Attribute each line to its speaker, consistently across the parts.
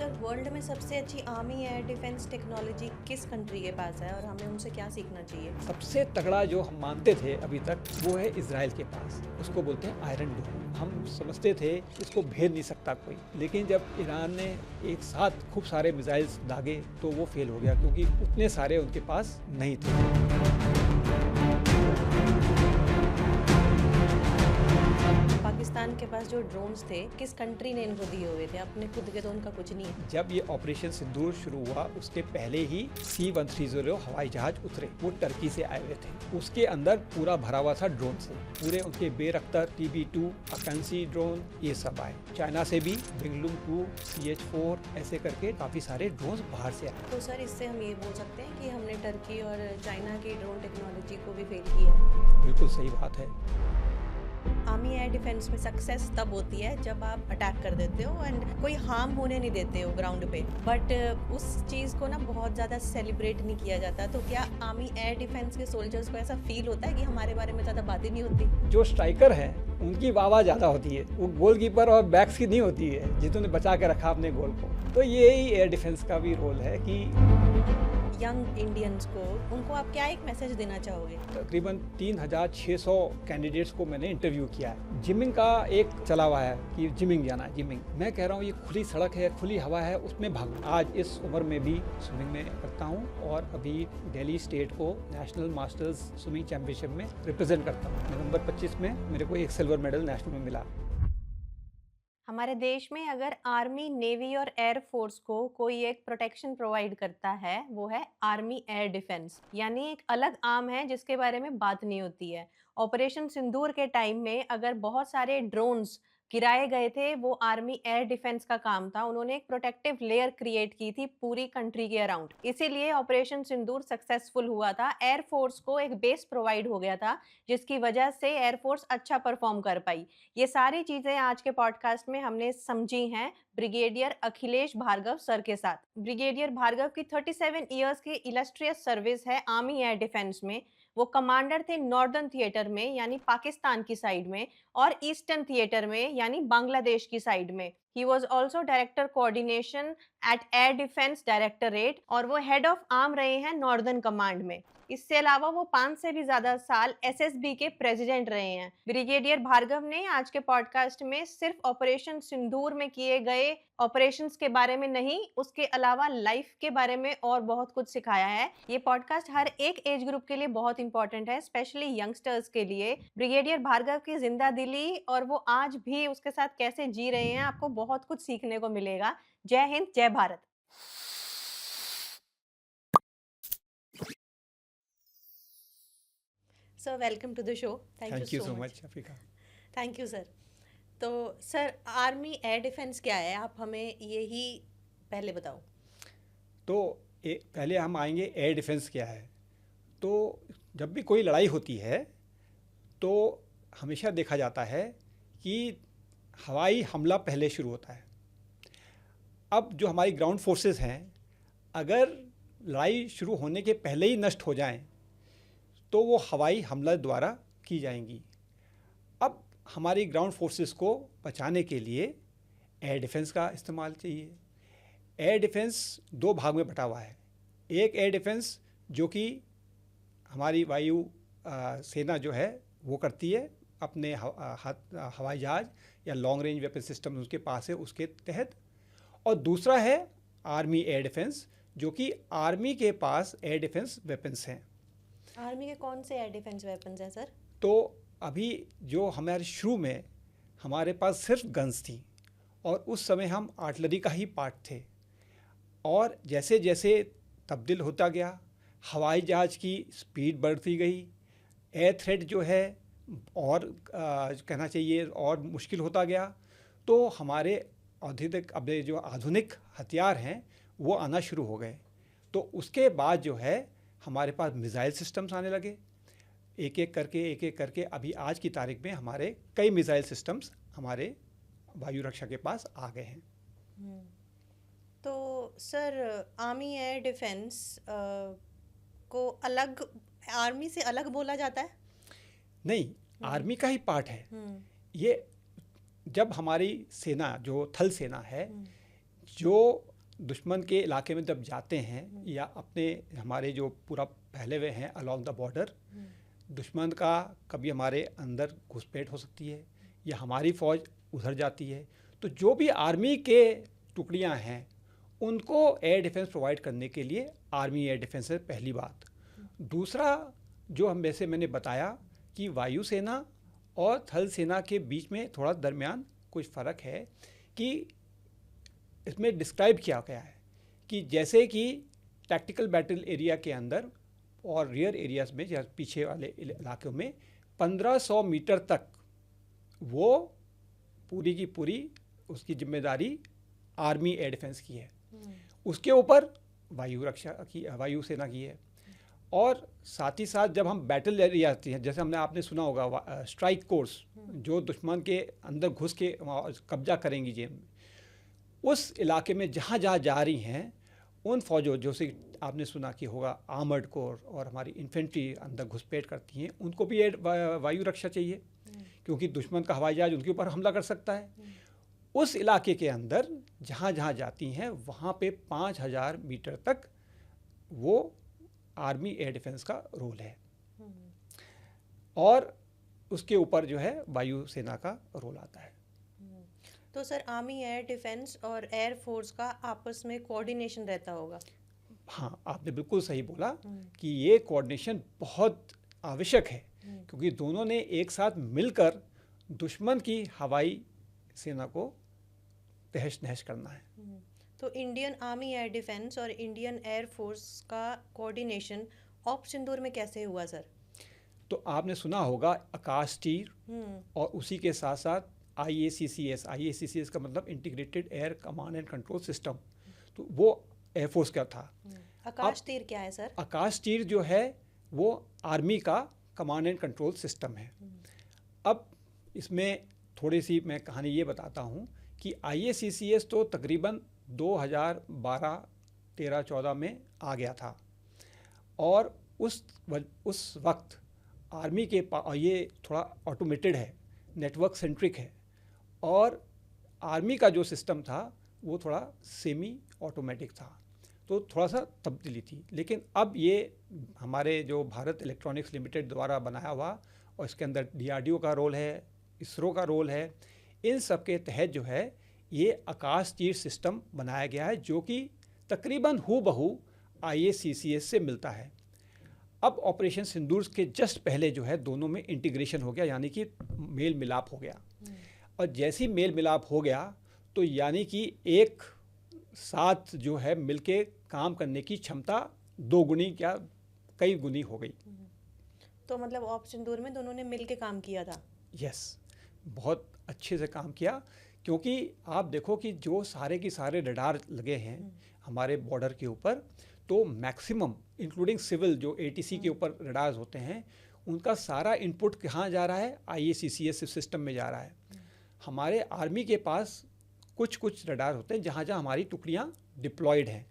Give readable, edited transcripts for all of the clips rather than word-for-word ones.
Speaker 1: Sir world में सबसे अच्छी आर्मी एयर डिफेंस टेक्नोलॉजी किस कंट्री के पास है और हमें उनसे क्या सीखना चाहिए?
Speaker 2: सबसे तगड़ा जो हम मानते थे अभी तक वो है इजराइल के पास। उसको बोलते हैं आयरन डोम। हम समझते थे इसको भेद नहीं सकता कोई, लेकिन जब ईरान ने एक साथ खूब सारे मिसाइल्स दागे तो वो फेल हो गया, क्योंकि उतने सारे उनके पास नहीं थे।
Speaker 1: पाकिस्तान के पास जो ड्रोन्स थे किस कंट्री ने इनको दिए हुए थे? अपने खुद के तो उनका कुछ नहीं है।
Speaker 2: जब ये ऑपरेशन सिंदूर शुरू हुआ उसके पहले ही C-130 हवाई जहाज उतरे, वो टर्की से आए हुए थे। उसके अंदर पूरा भरा हुआ था ड्रोन से, पूरे उनके बेरख्तर TB2 अकांसी ड्रोन ये सब आए। चाइना से भी विंगलुम 2 CH-4 ऐसे करके काफ़ी सारे ड्रोन बाहर से आए।
Speaker 1: तो सर इससे हम ये बोल सकते हैं कि हमने टर्की और चाइना की ड्रोन टेक्नोलॉजी को भी फेल किया है।
Speaker 2: बिल्कुल सही बात है।
Speaker 1: आर्मी एयर डिफेंस में सक्सेस तब होती है जब आप अटैक कर देते हो एंड कोई हार्म होने नहीं देते हो ग्राउंड पे, बट उस चीज़ को ना बहुत ज़्यादा सेलिब्रेट नहीं किया जाता। तो क्या आर्मी एयर डिफेंस के सोल्जर्स को ऐसा फील होता है कि हमारे बारे में ज़्यादा बातें नहीं होती?
Speaker 2: जो स्ट्राइकर हैं उनकी वाह ज़्यादा होती है, वो गोलकीपर और बैक्स की नहीं होती है जिन्होंने बचा के रखा अपने गोल को। तो यही एयर डिफेंस का भी रोल है कि
Speaker 1: यंग इंडियंस को उनको आप क्या एक मैसेज देना चाहोगे?
Speaker 2: तकरीबन 3600 कैंडिडेट्स को मैंने इंटरव्यू किया है। जिमिंग का एक चला हुआ है कि जिमिंग जाना है, जिमिंग। मैं कह रहा हूँ ये खुली सड़क है, खुली हवा है, उसमें भागो। आज इस उम्र में भी स्विमिंग में करता हूँ और अभी दिल्ली स्टेट को नेशनल मास्टर्स स्विमिंग चैंपियनशिप में रिप्रेजेंट करता हूँ। नवंबर 25 में मेरे को एक सिल्वर मेडल नेशनल में मिला।
Speaker 1: हमारे देश में अगर आर्मी, नेवी और एयर फोर्स को कोई एक प्रोटेक्शन प्रोवाइड करता है, वो है आर्मी एयर डिफेंस, यानी एक अलग आर्म है जिसके बारे में बात नहीं होती है। ऑपरेशन सिंदूर के टाइम में अगर बहुत सारे ड्रोन्स गिराए गए थे, वो आर्मी एयर डिफेंस का काम था। उन्होंने एक प्रोटेक्टिव लेयर क्रिएट की थी पूरी कंट्री के अराउंड, इसीलिए ऑपरेशन सिंदूर सक्सेसफुल हुआ था। एयर फोर्स को एक बेस प्रोवाइड हो गया था, जिसकी वजह से एयर फोर्स अच्छा परफॉर्म कर पाई। ये सारी चीजें आज के पॉडकास्ट में हमने समझी हैं ब्रिगेडियर अखिलेश भार्गव सर के साथ। ब्रिगेडियर भार्गव की 37 इयर्स की इलस्ट्रियस सर्विस है आर्मी एयर डिफेंस में। वो कमांडर थे नॉर्दर्न थिएटर में यानी पाकिस्तान की साइड में, और ईस्टर्न थिएटर में यानी बांग्लादेश की साइड में। He was also director coordination at air defence directorate, और वो हेड ऑफ आर्म रहे हैं नॉर्दर्न कमांड में। इससे अलावा वो 5 से भी ज्यादा साल एसएसबी के प्रेसिडेंट रहे हैं। ब्रिगेडियर भार्गव ने आज के पॉडकास्ट में सिर्फ ऑपरेशन सिंदूर में किए गए ऑपरेशंस के बारे में नहीं, उसके अलावा लाइफ के बारे में और बहुत कुछ सिखाया है। ये पॉडकास्ट हर एक एज ग्रुप के लिए बहुत इंपॉर्टेंट है, स्पेशली यंगस्टर्स के लिए। ब्रिगेडियर भार्गव की जिंदा दिली और वो आज भी उसके साथ कैसे जी रहे हैं, आपको बहुत कुछ सीखने को मिलेगा। जय हिंद, जय Bharat. Sir welcome to the show.
Speaker 2: Thank you so much Africa.
Speaker 1: Thank you sir. तो सर आर्मी एयर डिफेंस क्या है, आप हमें यही पहले बताओ।
Speaker 2: तो पहले हम आएंगे एयर डिफेंस क्या है। तो जब भी कोई लड़ाई होती है तो हमेशा देखा जाता है कि हवाई हमला पहले शुरू होता है। अब जो हमारी ग्राउंड फोर्सेस हैं, अगर लड़ाई शुरू होने के पहले ही नष्ट हो जाएं तो वो हवाई हमला द्वारा की जाएंगी। अब हमारी ग्राउंड फोर्सेस को बचाने के लिए एयर डिफेंस का इस्तेमाल चाहिए। एयर डिफेंस दो भाग में बटा हुआ है। एक एयर डिफेंस जो कि हमारी वायु सेना जो है वो करती है अपने हवाई जहाज या लॉन्ग रेंज वेपन सिस्टम उसके पास है उसके तहत, और दूसरा है आर्मी एयर डिफेंस जो कि आर्मी के पास एयर डिफेंस वेपन्स हैं।
Speaker 1: आर्मी के कौन से एयर डिफेंस वेपन्स हैं सर?
Speaker 2: तो अभी जो हमारे शुरू में हमारे पास सिर्फ गन्स थी और उस समय हम आर्टिलरी का ही पार्ट थे, और जैसे जैसे तब्दील होता गया, हवाई जहाज की स्पीड बढ़ती गई, एयर थ्रेट जो है और कहना चाहिए और मुश्किल होता गया, तो हमारे जो आधुनिक हथियार हैं वो आना शुरू हो गए। तो उसके बाद जो है हमारे पास मिसाइल सिस्टम्स आने लगे, एक एक करके अभी आज की तारीख में हमारे कई मिसाइल सिस्टम्स हमारे वायु रक्षा के पास आ गए हैं।
Speaker 1: तो सर आर्मी एयर डिफेंस को अलग, आर्मी से अलग बोला जाता है?
Speaker 2: नहीं, आर्मी का ही पार्ट है ये। जब हमारी सेना जो थल सेना है जो दुश्मन के इलाके में जब जाते हैं या अपने हमारे जो पूरा फैले हुए हैं अलॉन्ग द बॉर्डर, दुश्मन का कभी हमारे अंदर घुसपैठ हो सकती है या हमारी फ़ौज उधर जाती है, तो जो भी आर्मी के टुकड़ियां हैं उनको एयर डिफेंस प्रोवाइड करने के लिए आर्मी एयर डिफेंस है पहली बात। दूसरा, जो हम वैसे मैंने बताया कि वायुसेना और थल सेना के बीच में थोड़ा दरमियान कुछ फ़र्क है कि इसमें डिस्क्राइब किया गया है कि जैसे कि टैक्टिकल बैटल एरिया के अंदर और रियर एरियाज में या पीछे वाले इलाकों में 1500 मीटर तक वो पूरी की पूरी उसकी जिम्मेदारी आर्मी एयर डिफेंस की है। उसके ऊपर वायुसेना की है। और साथ ही साथ जब हम बैटल एरिया आती हैं, जैसे हमने आपने सुना होगा स्ट्राइक कोर्स जो दुश्मन के अंदर घुस के कब्जा करेंगी जेब में, उस इलाके में जहाँ जहाँ जा रही हैं उन फौजों जो से आपने सुना कि होगा आर्मर्ड कोर और हमारी इन्फेंट्री अंदर घुसपैठ करती हैं, उनको भी वायु रक्षा चाहिए क्योंकि दुश्मन का हवाई जहाज उनके ऊपर हमला कर सकता है। उस इलाके के अंदर जहाँ जहाँ जाती हैं वहाँ पे 5000 मीटर तक वो आर्मी एयर डिफेंस का रोल है और उसके ऊपर जो है वायुसेना का रोल आता है।
Speaker 1: तो सर आर्मी एयर डिफेंस और एयर फोर्स का आपस में कोऑर्डिनेशन रहता होगा।
Speaker 2: हाँ, आपने बिल्कुल सही बोला कि ये कोऑर्डिनेशन बहुत आवश्यक है क्योंकि दोनों ने एक साथ मिलकर दुश्मन की हवाई सेना को तहस नहस करना है।
Speaker 1: तो इंडियन आर्मी एयर डिफेंस और इंडियन एयर फोर्स का कोऑर्डिनेशन ऑप सिंदूर में कैसे हुआ सर?
Speaker 2: तो आपने सुना होगा आकाश तीर और उसी के साथ साथ IACCS का मतलब integrated air command and control system, तो वो एयर फोर्स का था।
Speaker 1: आकाश तीर क्या है सर?
Speaker 2: आकाश तीर जो है वो आर्मी का कमांड एंड कंट्रोल सिस्टम है। अब इसमें थोड़ी सी मैं कहानी ये बताता हूँ कि IACCS तो तकरीबन 2012-13-14 में आ गया था और उस वक्त आर्मी के ये थोड़ा ऑटोमेटेड है, नेटवर्क सेंट्रिक है और आर्मी का जो सिस्टम था वो थोड़ा सेमी ऑटोमेटिक था, तो थोड़ा सा तब्दीली थी। लेकिन अब ये हमारे जो भारत इलेक्ट्रॉनिक्स लिमिटेड द्वारा बनाया हुआ और इसके अंदर DRDO का रोल है, इसरो का रोल है, इन सब के तहत जो है ये आकाश तीर सिस्टम बनाया गया है जो कि तकरीबन हूबहू IACCS से मिलता है। अब ऑपरेशन सिंदूर के जस्ट पहले जो है दोनों में इंटीग्रेशन हो गया, यानी कि मेल मिलाप हो गया और जैसी मेल मिलाप हो गया तो यानी कि एक साथ जो है मिलके काम करने की क्षमता 2 गुनी क्या कई गुनी हो गई।
Speaker 1: तो मतलब ऑप सिंदूर में दोनों ने मिल के काम किया था।
Speaker 2: यस, बहुत अच्छे से काम किया क्योंकि आप देखो कि जो सारे के सारे रडार लगे हैं हमारे बॉर्डर के ऊपर, तो मैक्सिमम इंक्लूडिंग सिविल जो ATC के ऊपर रडार्स होते हैं उनका सारा इनपुट कहाँ जा रहा है? IACCS सिस्टम में जा रहा है। हमारे आर्मी के पास कुछ रडार होते हैं जहाँ जहाँ हमारी टुकड़ियाँ डिप्लॉयड हैं,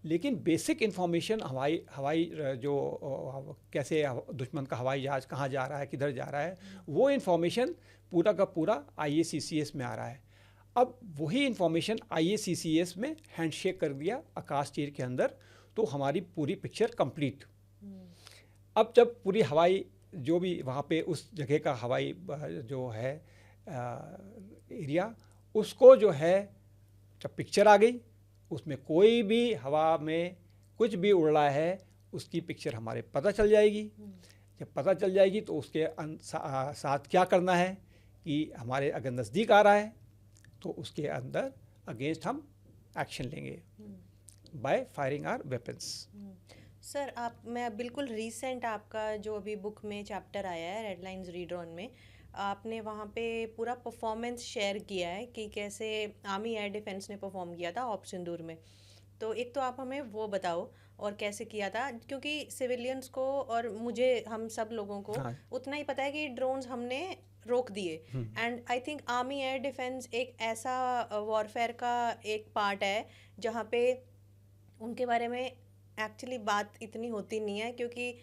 Speaker 2: लेकिन बेसिक इन्फॉर्मेशन हवाई जो कैसे दुश्मन का हवाई जहाज कहाँ जा रहा है, किधर जा रहा है, वो इन्फॉर्मेशन पूरा का पूरा IACCS में आ रहा है। अब वही इन्फॉर्मेशन IACCS में हैंडशेक कर दिया आकाश तीर के अंदर, तो हमारी पूरी पिक्चर कंप्लीट। अब जब पूरी हवाई जो भी वहाँ पे उस जगह का हवाई जो है एरिया, उसको जो है जब पिक्चर आ गई, उसमें कोई भी हवा में कुछ भी उड़ रहा है उसकी पिक्चर हमारे पता चल जाएगी। जब पता चल जाएगी तो उसके साथ क्या करना है कि हमारे अगर नज़दीक आ रहा है तो उसके अंदर अगेंस्ट हम एक्शन लेंगे by firing our weapons.
Speaker 1: Sir मैं बिल्कुल रीसेंट आपका जो अभी बुक में चैप्टर आया है रेड लाइन्स रीड ऑन में, आपने वहाँ पे पूरा परफॉर्मेंस शेयर किया है कि कैसे आर्मी एयर डिफेंस ने परफॉर्म किया था ऑप सिंदूर में। तो एक तो आप हमें वो बताओ और कैसे किया था, क्योंकि सिविलियंस को और मुझे हम सब लोगों को उतना ही पता है कि ड्रोन्स हमने रोक दिए। And I think army air defence एक ऐसा वॉरफेयर का एक पार्ट है जहाँ पे उनके बारे में एक्चुअली बात इतनी होती नहीं है, क्योंकि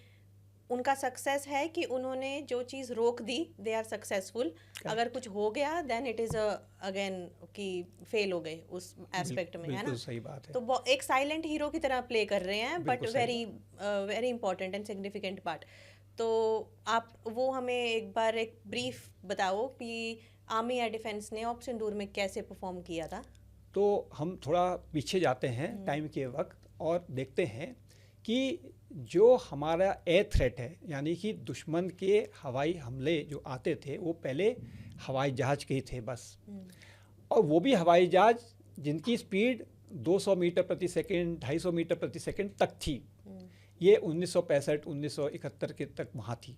Speaker 1: उनका सक्सेस है कि उन्होंने जो चीज़ रोक दी, दे आर सक्सेसफुल। अगर कुछ हो गया देन इट इज़ अगेन कि फेल हो गए उस एस्पेक्ट में, है
Speaker 2: बिल्कुल
Speaker 1: ना।
Speaker 2: सही बात है।
Speaker 1: तो एक साइलेंट हीरो की तरह प्ले कर रहे हैं, बट
Speaker 2: बिल्कुल सही
Speaker 1: वेरी
Speaker 2: बात।
Speaker 1: Very important and significant part. तो आप वो हमें एक बार एक ब्रीफ बताओ कि आर्मी एयर डिफेंस ने ऑपरेशन सिंदूर में कैसे परफॉर्म किया था।
Speaker 2: तो हम थोड़ा पीछे जाते हैं
Speaker 1: हम्म।
Speaker 2: टाइम के वक्त और देखते हैं कि जो हमारा एयर थ्रेट है, यानी कि दुश्मन के हवाई हमले जो आते थे वो पहले हवाई जहाज़ के ही थे बस।
Speaker 1: हम्म।
Speaker 2: और वो भी हवाई जहाज़ जिनकी स्पीड 200 मीटर प्रति सेकंड, 250 मीटर प्रति सेकंड तक थी।
Speaker 1: हम्म।
Speaker 2: ये 1965 1971 के तक वहाँ थी।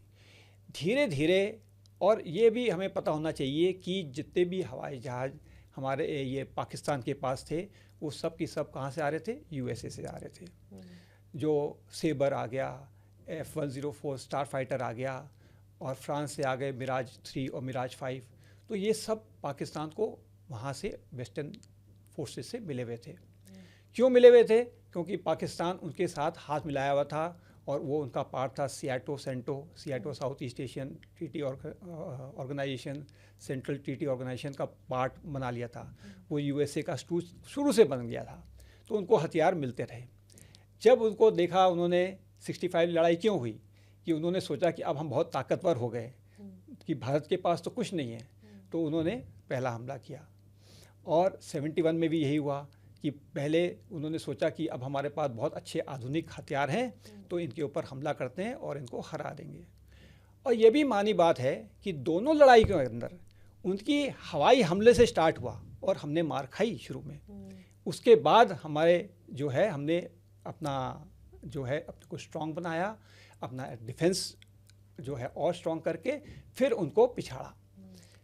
Speaker 2: धीरे धीरे, और ये भी हमें पता होना चाहिए कि जितने भी हवाई जहाज़ हमारे ये पाकिस्तान के पास थे, वो सब की सब कहाँ से आ रहे थे? यूएसए से आ रहे थे। जो सेबर आ गया, F-104 स्टार फाइटर आ गया, और फ्रांस से आ गए मिराज 3 और मिराज 5। तो ये सब पाकिस्तान को वहाँ से वेस्टर्न फोर्सेस से मिले हुए थे। क्यों मिले हुए थे? क्योंकि पाकिस्तान उनके साथ हाथ मिलाया हुआ था, और वो उनका पार्ट था SEATO South East Asian Treaty Organization, Central Treaty Organization का पार्ट बना लिया था। वो यूएसए का शुरू से बन गया था, तो उनको हथियार मिलते रहे। जब उनको देखा, उन्होंने 65 लड़ाई क्यों हुई कि उन्होंने सोचा कि अब हम बहुत ताकतवर हो गए, कि भारत के पास तो कुछ नहीं है, तो उन्होंने पहला हमला किया। और 71 में भी यही हुआ कि पहले उन्होंने सोचा कि अब हमारे पास बहुत अच्छे आधुनिक हथियार हैं, तो इनके ऊपर हमला करते हैं और इनको हरा देंगे। और ये भी मानी बात है कि दोनों लड़ाई के अंदर उनकी हवाई हमले से स्टार्ट हुआ और हमने मार खाई शुरू में। उसके बाद हमारे जो है, हमने अपना जो है अपने को स्ट्रॉन्ग बनाया, अपना डिफेंस जो है और स्ट्रॉन्ग करके फिर उनको पिछाड़ा।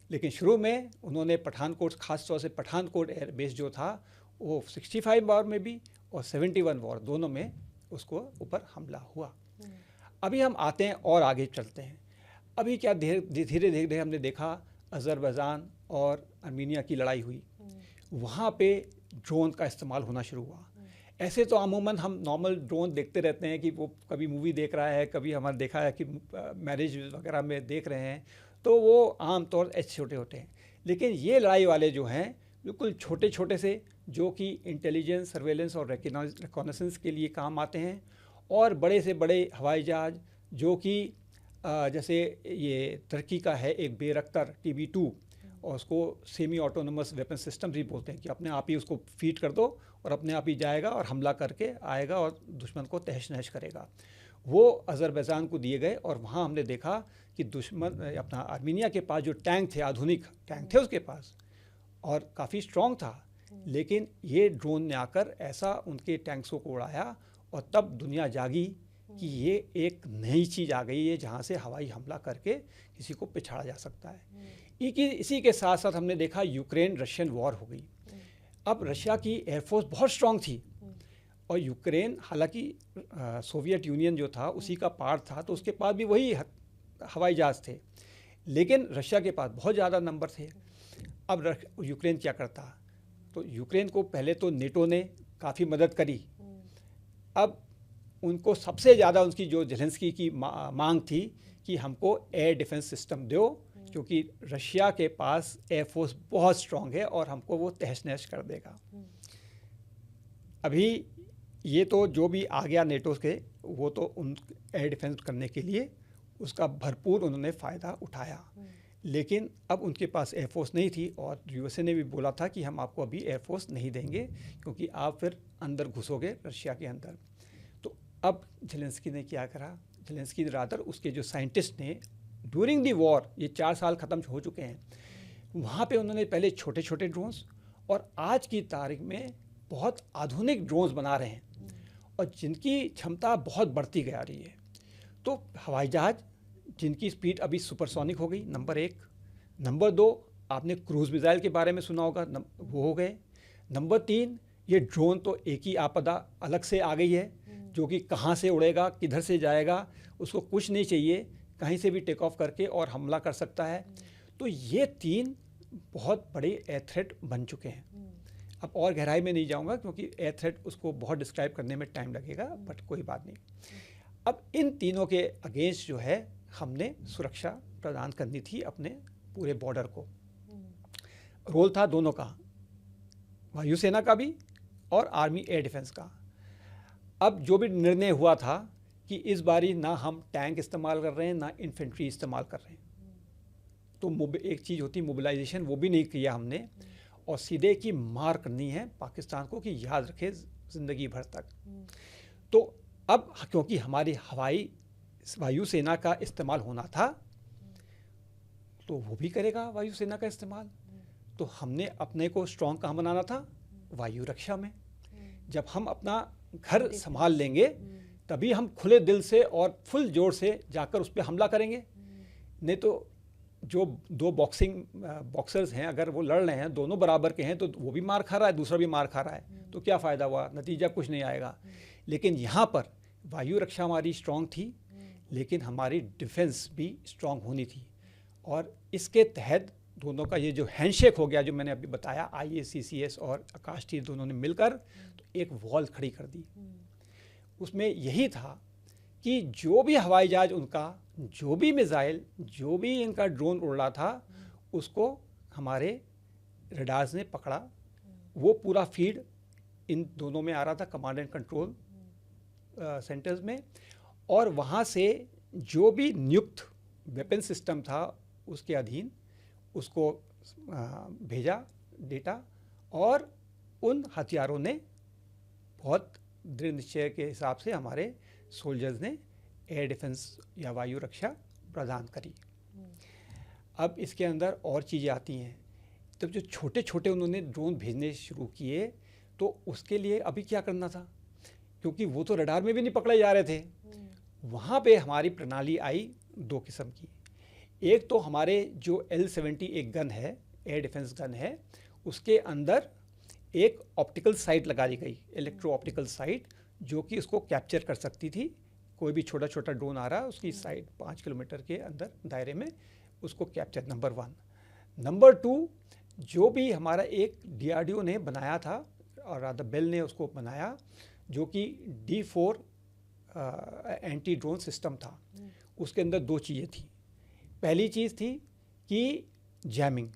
Speaker 2: लेकिन शुरू में उन्होंने पठानकोट, खास तौर से पठानकोट एयर बेस जो था, वो 65 वॉर में भी और 71 वॉर दोनों में उसको ऊपर हमला हुआ। अभी हम आते हैं और आगे चलते हैं। अभी क्या धीरे धीरे हमने देखा, अज़रबैजान और आर्मीनिया की लड़ाई हुई। वहाँ पे ड्रोन का इस्तेमाल होना शुरू हुआ। ऐसे तो अमूमन हम नॉर्मल ड्रोन देखते रहते हैं कि वो कभी मूवी देख रहा है, कभी हमारा देखा है कि मैरिज वगैरह में देख रहे हैं, तो वो आम तौर ऐसे छोटे होते हैं। लेकिन ये लड़ाई वाले जो हैं बिल्कुल छोटे छोटे से, जो कि इंटेलिजेंस, सर्वेलेंस और रिकॉनेसेंस के लिए काम आते हैं, और बड़े से बड़े हवाई जहाज़ जो कि जैसे ये तुर्की का है एक बेरख्तर TB2, और उसको सेमी ऑटोनोमस वेपन सिस्टम भी बोलते हैं, कि अपने आप ही उसको फीड कर दो और अपने आप ही जाएगा और हमला करके आएगा और दुश्मन को तहस नहस करेगा। वो अज़रबैजान को दिए गए, और वहाँ हमने देखा कि दुश्मन अपना आर्मीनिया के पास जो टैंक थे, आधुनिक टैंक थे उसके पास, और काफ़ी स्ट्रॉन्ग था। लेकिन ये ड्रोन ने आकर ऐसा उनके टैंक्सों को उड़ाया, और तब दुनिया जागी कि ये एक नई चीज़ आ गई है जहाँ से हवाई हमला करके किसी को पिछाड़ा जा सकता है। इसी के साथ साथ हमने देखा यूक्रेन रशियन वॉर हो गई। अब रशिया की एयरफोर्स बहुत स्ट्रॉन्ग थी, और यूक्रेन हालांकि सोवियत यूनियन जो था उसी का पार्ट था, तो उसके पास भी वही हवाई जहाज़ थे, लेकिन रशिया के पास बहुत ज़्यादा नंबर थे। अब यूक्रेन क्या करता? तो यूक्रेन को पहले तो नेटो ने काफ़ी मदद करी। अब उनको सबसे ज़्यादा उनकी जो ज़ेलेंस्की की मांग थी कि हमको एयर डिफेंस सिस्टम दो, क्योंकि रशिया के पास एयरफोर्स बहुत स्ट्रॉन्ग है और हमको वो तहस नहस कर देगा। अभी ये तो जो भी आ गया नेटो के, वो तो उन एयर डिफेंस करने के लिए उसका भरपूर उन्होंने फ़ायदा उठाया। लेकिन अब उनके पास एयरफोर्स नहीं थी, और यूएसए ने भी बोला था कि हम आपको अभी एयरफोर्स नहीं देंगे, क्योंकि आप फिर अंदर घुसोगे रशिया के अंदर। तो अब ज़ेलेंस्की ने क्या करा? ज़ेलेंस्की रादर उसके जो साइंटिस्ट ने ड्यूरिंग दी वॉर, ये 4 साल ख़त्म हो चुके हैं, वहाँ पे उन्होंने पहले छोटे छोटे ड्रोन्स, और आज की तारीख में बहुत आधुनिक ड्रोन्स बना रहे हैं, और जिनकी क्षमता बहुत बढ़ती जा रही है। तो हवाई जहाज़ जिनकी स्पीड अभी सुपरसोनिक हो गई, नंबर 1। नंबर 2, आपने क्रूज़ मिसाइल के बारे में सुना होगा, वो हो गए। नंबर 3, ये ड्रोन तो एक ही आपदा अलग से आ गई है, जो कि कहाँ से उड़ेगा, किधर से जाएगा, उसको कुछ नहीं चाहिए, कहीं से भी टेक ऑफ करके और हमला कर सकता है। तो ये 3 बहुत बड़े एयर थ्रेट बन चुके हैं। अब और गहराई में नहीं जाऊंगा, क्योंकि एयर थ्रेट उसको बहुत डिस्क्राइब करने में टाइम लगेगा, बट कोई बात नहीं। अब इन तीनों के अगेंस्ट जो है हमने सुरक्षा प्रदान करनी थी अपने पूरे बॉर्डर को। रोल था दोनों का, वायुसेना का भी और आर्मी एयर डिफेंस का। अब जो भी निर्णय हुआ था कि इस बारी ना हम टैंक इस्तेमाल कर रहे हैं ना इन्फेंट्री इस्तेमाल कर रहे हैं, तो एक चीज़ होती है मोबिलाइजेशन, वो भी नहीं किया हमने, और सीधे की मार करनी है पाकिस्तान को कि याद रखे ज़िंदगी भर तक। तो अब क्योंकि हमारी वायुसेना का इस्तेमाल होना था तो वो भी करेगा वायुसेना का इस्तेमाल। तो हमने अपने को स्ट्रॉन्ग कहाँ बनाना था? वायु रक्षा में। जब हम अपना घर संभाल लेंगे तभी हम खुले दिल से और फुल जोर से जाकर उस पर हमला करेंगे। नहीं तो जो दो बॉक्सर्स हैं, अगर वो लड़ रहे हैं, दोनों बराबर के हैं, तो वो भी मार खा रहा है, दूसरा भी मार खा रहा है, तो क्या फ़ायदा हुआ? नतीजा कुछ नहीं आएगा। लेकिन यहाँ पर वायु रक्षा हमारी स्ट्रॉन्ग थी, लेकिन हमारी डिफेंस भी स्ट्रॉन्ग होनी थी। और इसके तहत दोनों का ये जो हैंडशेक हो गया, जो मैंने अभी बताया, IACCS और आकाश टीर दोनों ने मिलकर तो एक वॉल खड़ी कर दी। उसमें यही था कि जो भी हवाई जहाज उनका, जो भी मिसाइल, जो भी इनका ड्रोन उड़ रहा था, उसको हमारे रडार्स ने पकड़ा। वो पूरा फीड इन दोनों में आ रहा था, कमांड एंड कंट्रोल सेंटर्स में, और वहाँ से जो भी नियुक्त वेपन सिस्टम था उसके अधीन उसको भेजा डेटा, और उन हथियारों ने बहुत दृढ़ निश्चय के हिसाब से हमारे सोल्जर्स ने एयर डिफेंस या वायु रक्षा प्रदान करी। अब इसके अंदर और चीज़ें आती हैं। तब जो छोटे छोटे उन्होंने ड्रोन भेजने शुरू किए तो उसके लिए अभी क्या करना था, क्योंकि वो तो रडार में भी नहीं पकड़े जा रहे थे। वहाँ पे हमारी प्रणाली आई दो किस्म की। एक तो हमारे जो L-70 एक गन है, एयर डिफेंस गन है, उसके अंदर एक ऑप्टिकल साइट लगा दी गई, इलेक्ट्रो ऑप्टिकल साइट, जो कि उसको कैप्चर कर सकती थी। कोई भी छोटा छोटा ड्रोन आ रहा है उसकी साइट 5 किलोमीटर के अंदर दायरे में उसको कैप्चर, नंबर 1। नंबर 2, जो भी हमारा एक DRDO ने बनाया था और रादर बेल ने उसको बनाया, जो कि D4 एंटी ड्रोन सिस्टम था। उसके अंदर दो चीज़ें थी। पहली चीज़ थी कि जैमिंग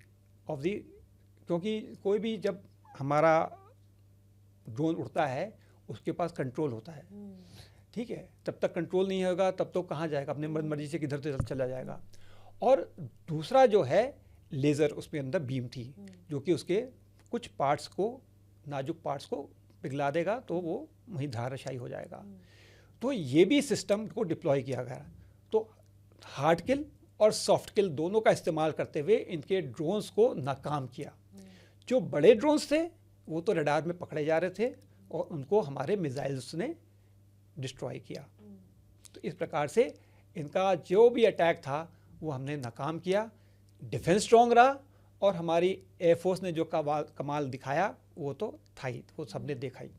Speaker 2: ऑफ दी, क्योंकि कोई भी जब हमारा ड्रोन उड़ता है उसके पास कंट्रोल होता है, ठीक है, तब तक कंट्रोल नहीं होगा तब तो कहाँ जाएगा, अपने मर्जी से किधर से चला जाएगा। और दूसरा जो है लेज़र, उसके अंदर बीम थी जो कि उसके कुछ पार्ट्स को, नाजुक पार्ट्स को पिघला देगा तो वो वहीं धाराशायी हो जाएगा। तो ये भी सिस्टम को डिप्लॉय किया गया। तो हार्ड किल और सॉफ्ट किल दोनों का इस्तेमाल करते हुए इनके ड्रोन्स को नाकाम किया। जो बड़े ड्रोन्स थे वो तो रडार में पकड़े जा रहे थे और उनको हमारे मिसाइल्स ने डिस्ट्रॉय किया। तो इस प्रकार से इनका जो भी अटैक था वो हमने नाकाम किया। डिफेंस स्ट्रॉन्ग रहा और हमारी एयरफोर्स ने जो कमाल दिखाया वो तो था ही, वो सबने देखा ही।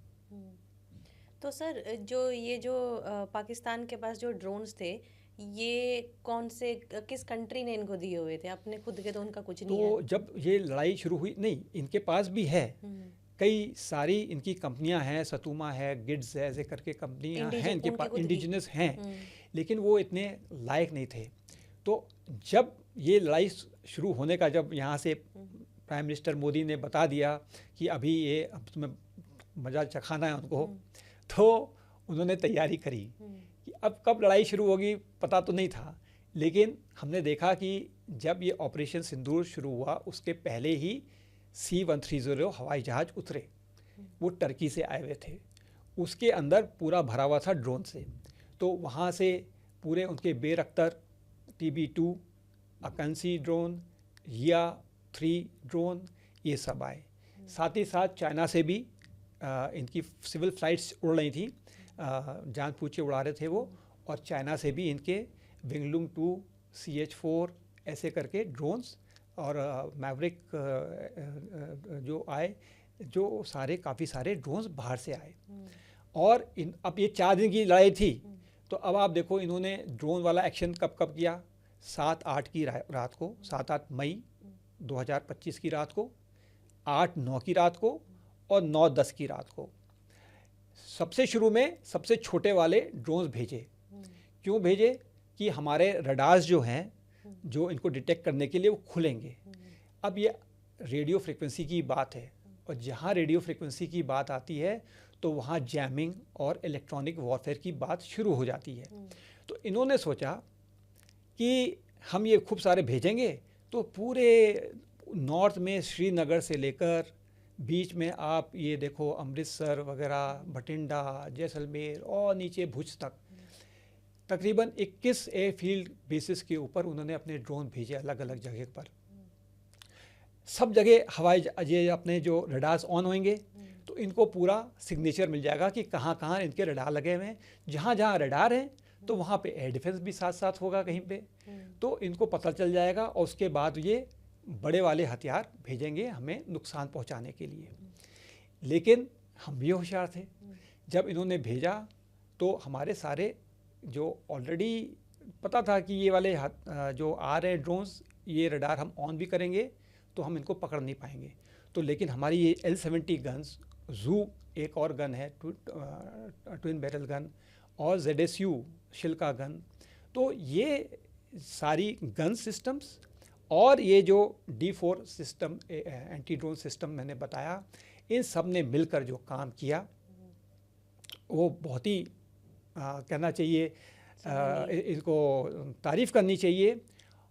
Speaker 1: तो सर, जो पाकिस्तान के पास जो ड्रोन्स थे, ये कौन से, किस कंट्री ने इनको दिए हुए थे? अपने खुद के तो उनका कुछ नहीं है।
Speaker 2: तो जब ये लड़ाई शुरू हुई, नहीं, इनके पास भी है, कई सारी इनकी कंपनियां हैं, सतुमा है, गिड्स है, ऐसे करके कंपनियां हैं इनके पास, इंडिजिनस हैं, लेकिन वो इतने लायक नहीं थे। तो जब ये लड़ाई शुरू होने का, जब यहाँ से प्राइम मिनिस्टर मोदी ने बता दिया कि अभी ये अब तुम्हें मज़ा चखाना है उनको, तो उन्होंने तैयारी करी कि अब कब लड़ाई शुरू होगी पता तो नहीं था। लेकिन हमने देखा कि जब ये ऑपरेशन सिंदूर शुरू हुआ उसके पहले ही C-130 हवाई जहाज़ उतरे। वो टर्की से आए हुए थे, उसके अंदर पूरा भरा हुआ था ड्रोन से। तो वहाँ से पूरे उनके बेरख्तर TB2, अकंसी ड्रोन, YA-3 ड्रोन, ये सब आए। साथ ही साथ चाइना से भी इनकी सिविल फ्लाइट्स उड़ रही थी, जान पूछे उड़ा रहे थे वो, और चाइना से भी इनके विंगलुंग 2, CH-4 ऐसे करके ड्रोन्स और मैवरिक जो आए, जो सारे काफ़ी सारे ड्रोन्स बाहर से आए। और अब ये 4 दिन की लड़ाई थी, तो अब आप देखो इन्होंने ड्रोन वाला एक्शन कब कब किया। 7-8 की रात को, 7-8 मई 2025 की रात को, 8-9 की रात को और 9-10 की रात को। सबसे शुरू में सबसे छोटे वाले ड्रोन्स भेजे, क्यों भेजे कि हमारे रडार्स जो हैं, जो इनको डिटेक्ट करने के लिए वो खुलेंगे। अब ये रेडियो फ्रिक्वेंसी की बात है, और जहाँ रेडियो फ्रिक्वेंसी की बात आती है तो वहाँ जैमिंग और इलेक्ट्रॉनिक वॉरफेयर की बात शुरू हो जाती है। तो इन्होंने सोचा कि हम ये खूब सारे भेजेंगे तो पूरे नॉर्थ में श्रीनगर से लेकर बीच में आप ये देखो अमृतसर वगैरह, भटिंडा, जैसलमेर और नीचे भुज तक तकरीबन 21 एयरफील्ड बेसिस के ऊपर उन्होंने अपने ड्रोन भेजे अलग अलग जगह पर। सब जगह हवाई ये अपने जो रडार्स ऑन होंगे तो इनको पूरा सिग्नेचर मिल जाएगा कि कहाँ कहाँ इनके रडार लगे हुए हैं। जहाँ जहाँ रडार हैं तो वहाँ पे एयर डिफेंस भी साथ साथ होगा कहीं पे, तो इनको पता चल जाएगा और उसके बाद ये बड़े वाले हथियार भेजेंगे हमें नुकसान पहुँचाने के लिए। लेकिन हम भी होशियार थे, जब इन्होंने भेजा तो हमारे सारे जो ऑलरेडी पता था कि ये वाले जो आ रहे हैं ड्रोन्स, ये रडार हम ऑन भी करेंगे तो हम इनको पकड़ नहीं पाएंगे। तो लेकिन हमारी ये L-70 गन्स, जू एक और गन है ट्विन बैरल गन, और ZSU शिल्का गन, तो ये सारी गन सिस्टम्स और ये जो D4 system anti drone system मैंने बताया, इन सब ने मिलकर जो काम किया वो बहुत ही कहना चाहिए, इनको तारीफ़ करनी चाहिए।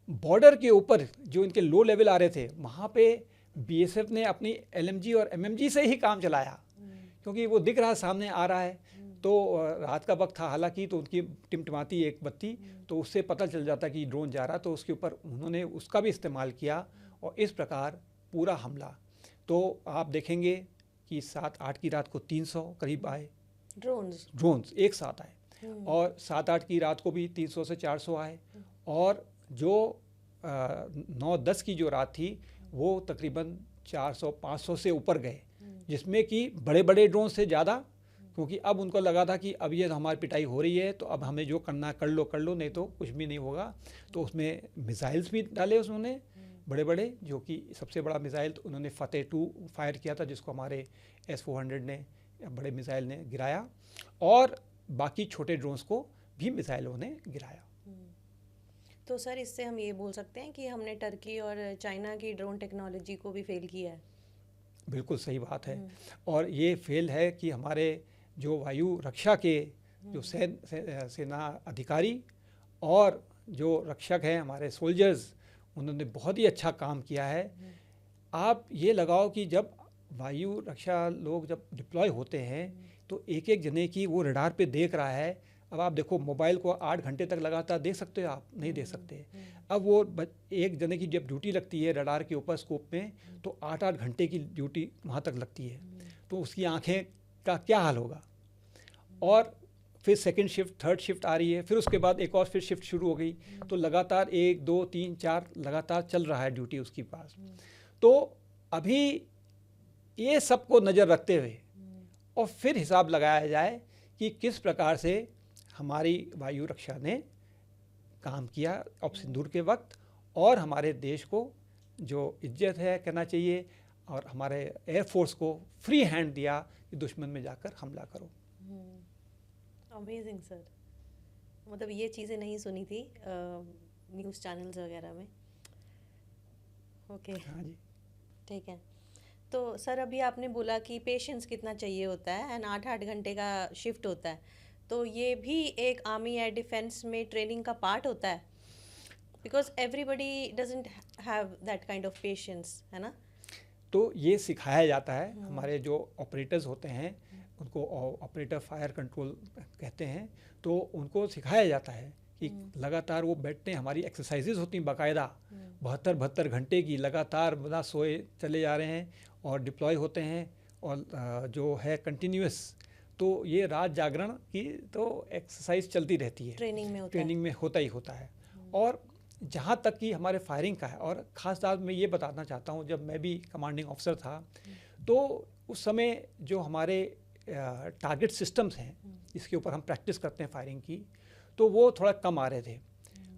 Speaker 2: बॉर्डर के ऊपर जो इनके लो लेवल आ रहे थे वहाँ पे BSF ने अपनी LMG और MMG से ही काम चलाया, क्योंकि वो दिख रहा सामने आ रहा है। तो रात का वक्त था हालांकि, तो उनकी टिमटिमाती एक बत्ती, तो उससे पता चल जाता कि ड्रोन जा रहा, तो उसके ऊपर उन्होंने उसका भी इस्तेमाल किया और इस प्रकार पूरा हमला। तो आप देखेंगे कि 7-8 की रात को 300 करीब आए ड्रोन्स एक साथ आए, और 7-8 की रात को भी 300 से 400 आए, और जो 9-10 की जो रात थी वो तकरीबन 400-500 से ऊपर गए, जिसमें कि बड़े बड़े ड्रोन से ज़्यादा, क्योंकि अब उनको लगा था कि अब ये हमारी पिटाई हो रही है तो अब हमें जो करना कर लो, नहीं तो कुछ भी नहीं होगा। तो उसमें मिसाइल्स भी डाले उन्होंने बड़े बड़े, जो कि सबसे बड़ा मिसाइल तो उन्होंने फतेह 2 फायर किया था, जिसको हमारे S-400 ने, बड़े मिसाइल ने गिराया, और बाकी छोटे ड्रोन्स को भी मिसाइलों ने गिराया।
Speaker 1: तो सर इससे हम ये बोल सकते हैं कि हमने टर्की और चाइना की ड्रोन टेक्नोलॉजी को भी फेल किया है।
Speaker 2: बिल्कुल सही बात है, और ये फेल है कि हमारे जो वायु रक्षा के जो सेना अधिकारी और जो रक्षक हैं हमारे सोल्जर्स, उन्होंने बहुत ही अच्छा काम किया है। आप ये लगाओ कि जब वायु रक्षा लोग जब डिप्लॉय होते हैं तो एक एक जने की वो रडार पे देख रहा है। अब आप देखो मोबाइल को 8 घंटे तक लगातार देख सकते हो, आप नहीं देख सकते। अब वो एक जने की जब ड्यूटी लगती है रडार के ऊपर स्कोप में, तो 8-8 घंटे की ड्यूटी वहाँ तक लगती है, तो उसकी आंखें का क्या हाल होगा। और फिर सेकंड शिफ्ट, थर्ड शिफ्ट आ रही है, फिर उसके बाद एक और फिर शिफ्ट शुरू हो गई, तो लगातार 1, 2, 3, 4 लगातार चल रहा है ड्यूटी उसके पास। तो अभी ये सबको नज़र रखते हुए और फिर हिसाब लगाया जाए कि किस प्रकार से हमारी वायु रक्षा ने काम किया ऑपरेशन सिंदूर के वक्त, और हमारे देश को जो इज्जत है कहना चाहिए, और हमारे एयरफोर्स को फ्री हैंड दिया कि दुश्मन में जाकर हमला करो।
Speaker 1: अमेजिंग सर, मतलब ये चीज़ें नहीं सुनी थी न्यूज़ चैनल्स वगैरह में। ओके,
Speaker 2: हाँ जी,
Speaker 1: ठीक है। तो सर अभी आपने बोला कि पेशेंस कितना चाहिए होता है, एंड 8-8 घंटे का शिफ्ट होता है, तो ये भी एक आर्मी एयर डिफेंस में ट्रेनिंग का पार्ट होता है, because everybody doesn't have that kind of patience, है ना?
Speaker 2: तो ये सिखाया जाता है। हमारे जो ऑपरेटर्स होते हैं उनको ऑपरेटर फायर कंट्रोल कहते हैं, तो उनको सिखाया जाता है कि लगातार वो बैठते हैं, हमारी एक्सरसाइजेज होती हैं बाकायदा 72 घंटे की, लगातार बिना सोए चले जा रहे हैं और डिप्लॉय होते हैं, और जो है कंटिन्यूस, तो ये रात जागरण की तो एक्सरसाइज चलती रहती है, ट्रेनिंग में होता ही होता है। और जहाँ तक कि हमारे फायरिंग का है, और ख़ास बात मैं ये बताना चाहता हूँ, जब मैं भी कमांडिंग ऑफिसर था तो उस समय जो हमारे टारगेट सिस्टम्स हैं इसके ऊपर हम प्रैक्टिस करते हैं फायरिंग की, तो वो थोड़ा कम आ रहे थे।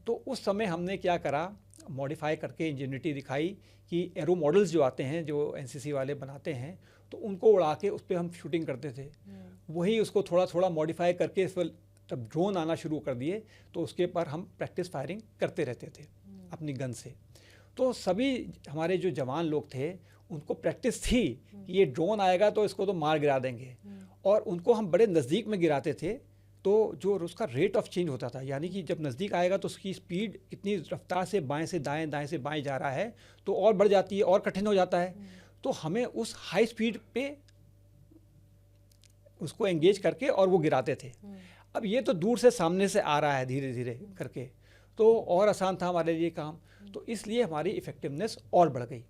Speaker 2: तो उस समय हमने क्या करा, मॉडिफाई करके इंजीनियरिटी दिखाई कि एरो मॉडल्स जो आते हैं, जो NCC वाले बनाते हैं, तो उनको उड़ा के उस पर हम शूटिंग करते थे। वही उसको थोड़ा थोड़ा मॉडिफाई करके फिर जब ड्रोन आना शुरू कर दिए तो उसके पर हम प्रैक्टिस फायरिंग करते रहते थे अपनी गन से। तो सभी हमारे जो जवान लोग थे उनको प्रैक्टिस थी कि ये ड्रोन आएगा तो इसको तो मार गिरा देंगे, और उनको हम बड़े नज़दीक में गिराते थे तो जो उसका रेट ऑफ चेंज होता था, यानी कि जब नज़दीक आएगा तो उसकी स्पीड कितनी रफ्तार से बाएं से दाएं, दाएं से बाएं जा रहा है तो और बढ़ जाती है और कठिन हो जाता है। तो हमें उस हाई स्पीड पे उसको एंगेज करके और वो गिराते थे। अब ये तो दूर से सामने से आ रहा है धीरे धीरे करके, तो और आसान था हमारे लिए काम, तो इसलिए हमारी इफ़ेक्टिवनेस और बढ़ गई।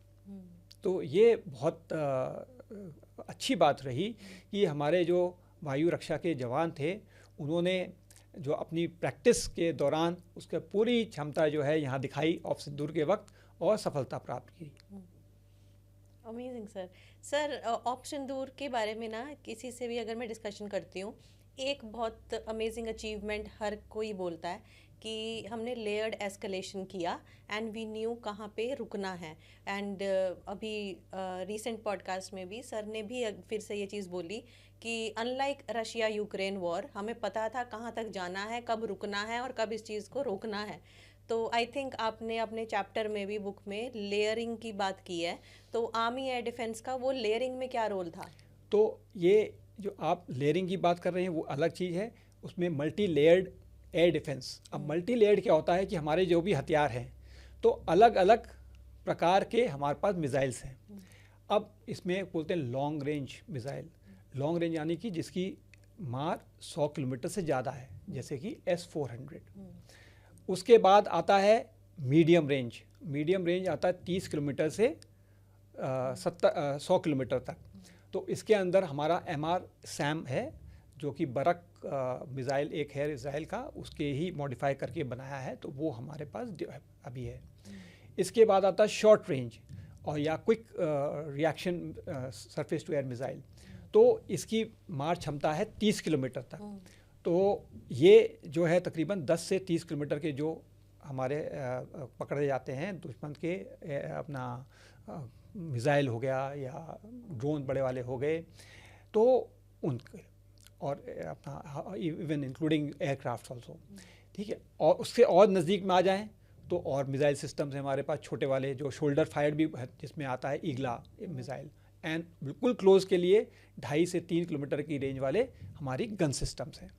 Speaker 2: तो ये बहुत अच्छी बात रही कि हमारे जो वायु रक्षा के जवान थे उन्होंने जो अपनी प्रैक्टिस के दौरान उसका पूरी क्षमता जो है यहाँ दिखाई ऑफ सिंदूर के वक्त और सफलता प्राप्त की।
Speaker 1: Amazing sir. सर ऑफ सिंदूर के बारे में ना किसी से भी अगर मैं डिस्कशन करती हूँ, एक बहुत अमेजिंग अचीवमेंट हर कोई बोलता है कि हमने लेयर्ड एस्केलेशन किया एंड वी न्यू कहाँ पे रुकना है। एंड अभी रीसेंट पॉडकास्ट में भी सर ने भी फिर से ये चीज़ बोली कि अनलाइक रशिया यूक्रेन वॉर, हमें पता था कहाँ तक जाना है, कब रुकना है और कब इस चीज़ को रोकना है। तो आई थिंक आपने अपने चैप्टर में भी बुक में लेयरिंग की बात की है, तो आर्मी एयर डिफेंस का वो लेयरिंग में क्या रोल था?
Speaker 2: तो ये जो आप लेयरिंग की बात कर रहे हैं वो अलग चीज़ है, उसमें मल्टी लेयर्ड एयर डिफेंस। अब मल्टी लेयर्ड क्या होता है कि हमारे जो भी हथियार हैं तो अलग अलग प्रकार के हमारे पास मिसाइल्स हैं। अब इसमें बोलते हैं long range missile, long range यानी कि जिसकी मार 100 किलोमीटर से ज़्यादा है, जैसे कि S-400। उसके बाद आता है मीडियम रेंज, मीडियम रेंज आता है 30 किलोमीटर से 100 किलोमीटर तक। तो इसके अंदर हमारा MR-SAM है जो कि बरक मिसाइल एक है इसराइल का, उसके ही मॉडिफाई करके बनाया है, तो वो हमारे पास अभी है। इसके बाद आता है शॉर्ट रेंज और या quick reaction surface to air missile, तो इसकी मार क्षमता है 30 किलोमीटर तक। तो ये जो है तकरीबन 10 से 30 किलोमीटर के जो हमारे पकड़े जाते हैं दुश्मन के अपना मिसाइल हो गया या ड्रोन बड़े वाले हो गए, तो उनके और अपना इवन इंक्लूडिंग एयरक्राफ्ट ऑल्सो, ठीक है। और उससे और नज़दीक में आ जाएं तो और मिसाइल सिस्टम्स हैं हमारे पास छोटे वाले जो शोल्डर फायर्ड भी है, जिसमें आता है ईगला मिसाइल, एंड बिल्कुल क्लोज के लिए 2.5 से 3 किलोमीटर की रेंज वाले हमारी गन सिस्टम्स हैं।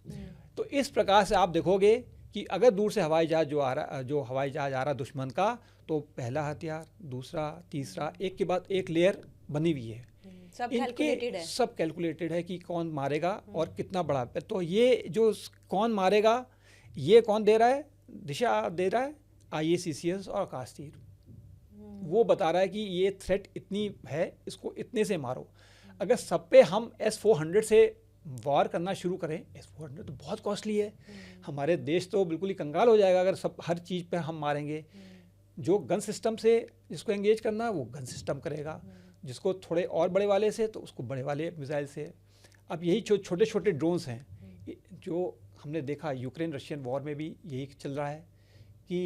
Speaker 2: तो इस प्रकार से आप देखोगे कि अगर दूर से हवाई जहाज जो हवाई जहाज आ रहा दुश्मन का, तो पहला हथियार, दूसरा, तीसरा, एक के बाद एक लेयर बनी हुई है।
Speaker 1: सब कैलकुलेटेड है,
Speaker 2: सब कैलकुलेटेड है कि कौन मारेगा और कितना बड़ा। तो ये जो कौन मारेगा ये कौन दे रहा है, दिशा दे रहा है IACCS और आकाश तीर। वो बता रहा है कि ये थ्रेट इतनी है, इसको इतने से मारो। अगर सब पे हम S-400 से वार करना शुरू करें, S-400 तो बहुत कॉस्टली है, हमारे देश तो बिल्कुल ही कंगाल हो जाएगा अगर सब हर चीज़ पे हम मारेंगे। जो गन सिस्टम से जिसको एंगेज करना है वो गन सिस्टम करेगा, जिसको थोड़े और बड़े वाले से तो उसको बड़े वाले मिसाइल से। अब यही छोटे छोटे ड्रोन्स हैं जो हमने देखा यूक्रेन रशियन वॉर में भी यही चल रहा है कि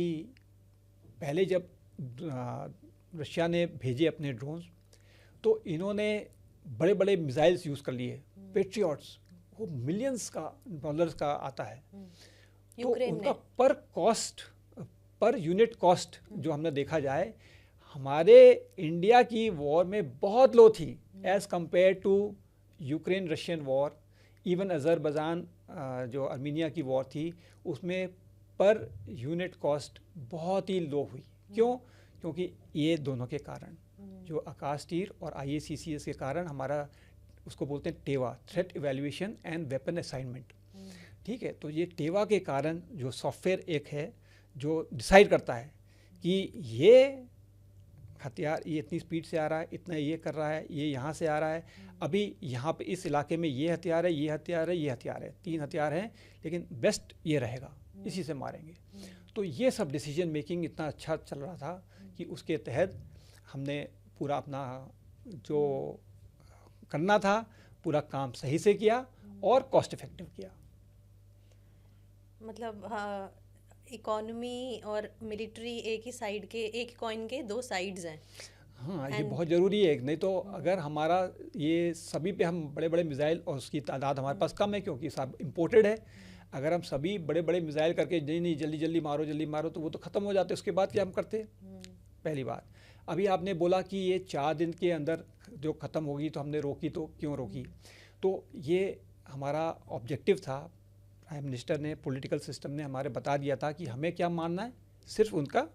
Speaker 2: पहले जब रशिया ने भेजे अपने ड्रोन्स तो इन्होंने बड़े बड़े मिसाइल्स यूज़ कर लिए, पेट्रियट्स, वो मिलियंस का डॉलर्स का आता है। तो उनका पर यूनिट कॉस्ट जो हमने देखा जाए हमारे इंडिया की वॉर में बहुत लो थी as compare to Ukraine Russian war. Even Azerbaijan जो अर्मीनिया की वॉर थी उसमें पर यूनिट कॉस्ट बहुत ही लो हुई। क्यों? क्योंकि ये दोनों के कारण, जो आकाश तीर और IACCS के कारण हमारा उसको बोलते हैं टेवा, threat evaluation and weapon assignment, ठीक है। तो ये टेवा के कारण जो सॉफ्टवेयर एक है जो डिसाइड करता है कि ये हथियार ये इतनी स्पीड से आ रहा है, इतना ये कर रहा है, ये यहाँ से आ रहा है, अभी यहाँ पे इस इलाके में ये हथियार है, ये हथियार है, ये हथियार है, 3 हथियार हैं, लेकिन बेस्ट ये रहेगा, इसी से मारेंगे। तो ये सब डिसीजन मेकिंग इतना अच्छा चल रहा था कि उसके तहत हमने पूरा अपना जो करना था पूरा काम सही से किया और कॉस्ट इफेक्टिव किया।
Speaker 1: मतलब हाँ, इकोनॉमी और मिलिट्री एक ही साइड के, एक कॉइन के 2 साइड्स हैं।
Speaker 2: हाँ, ये बहुत ज़रूरी है, नहीं तो अगर हमारा ये सभी पे हम बड़े बड़े मिसाइल और उसकी तादाद हमारे पास कम है क्योंकि सब इम्पोर्टेड है, अगर हम सभी बड़े बड़े मिसाइल करके नहीं नहीं जल्दी जल्दी मारो तो वो तो ख़त्म हो जाते, उसके बाद क्या हम करते? पहली बात। अभी आपने बोला कि ये 4 दिन के अंदर जो ख़त्म होगी तो हमने रोकी, तो क्यों रोकी? तो ये हमारा ऑब्जेक्टिव था। प्राइम मिनिस्टर ने, पॉलिटिकल सिस्टम ने हमारे बता दिया था कि हमें क्या मानना है, सिर्फ उनका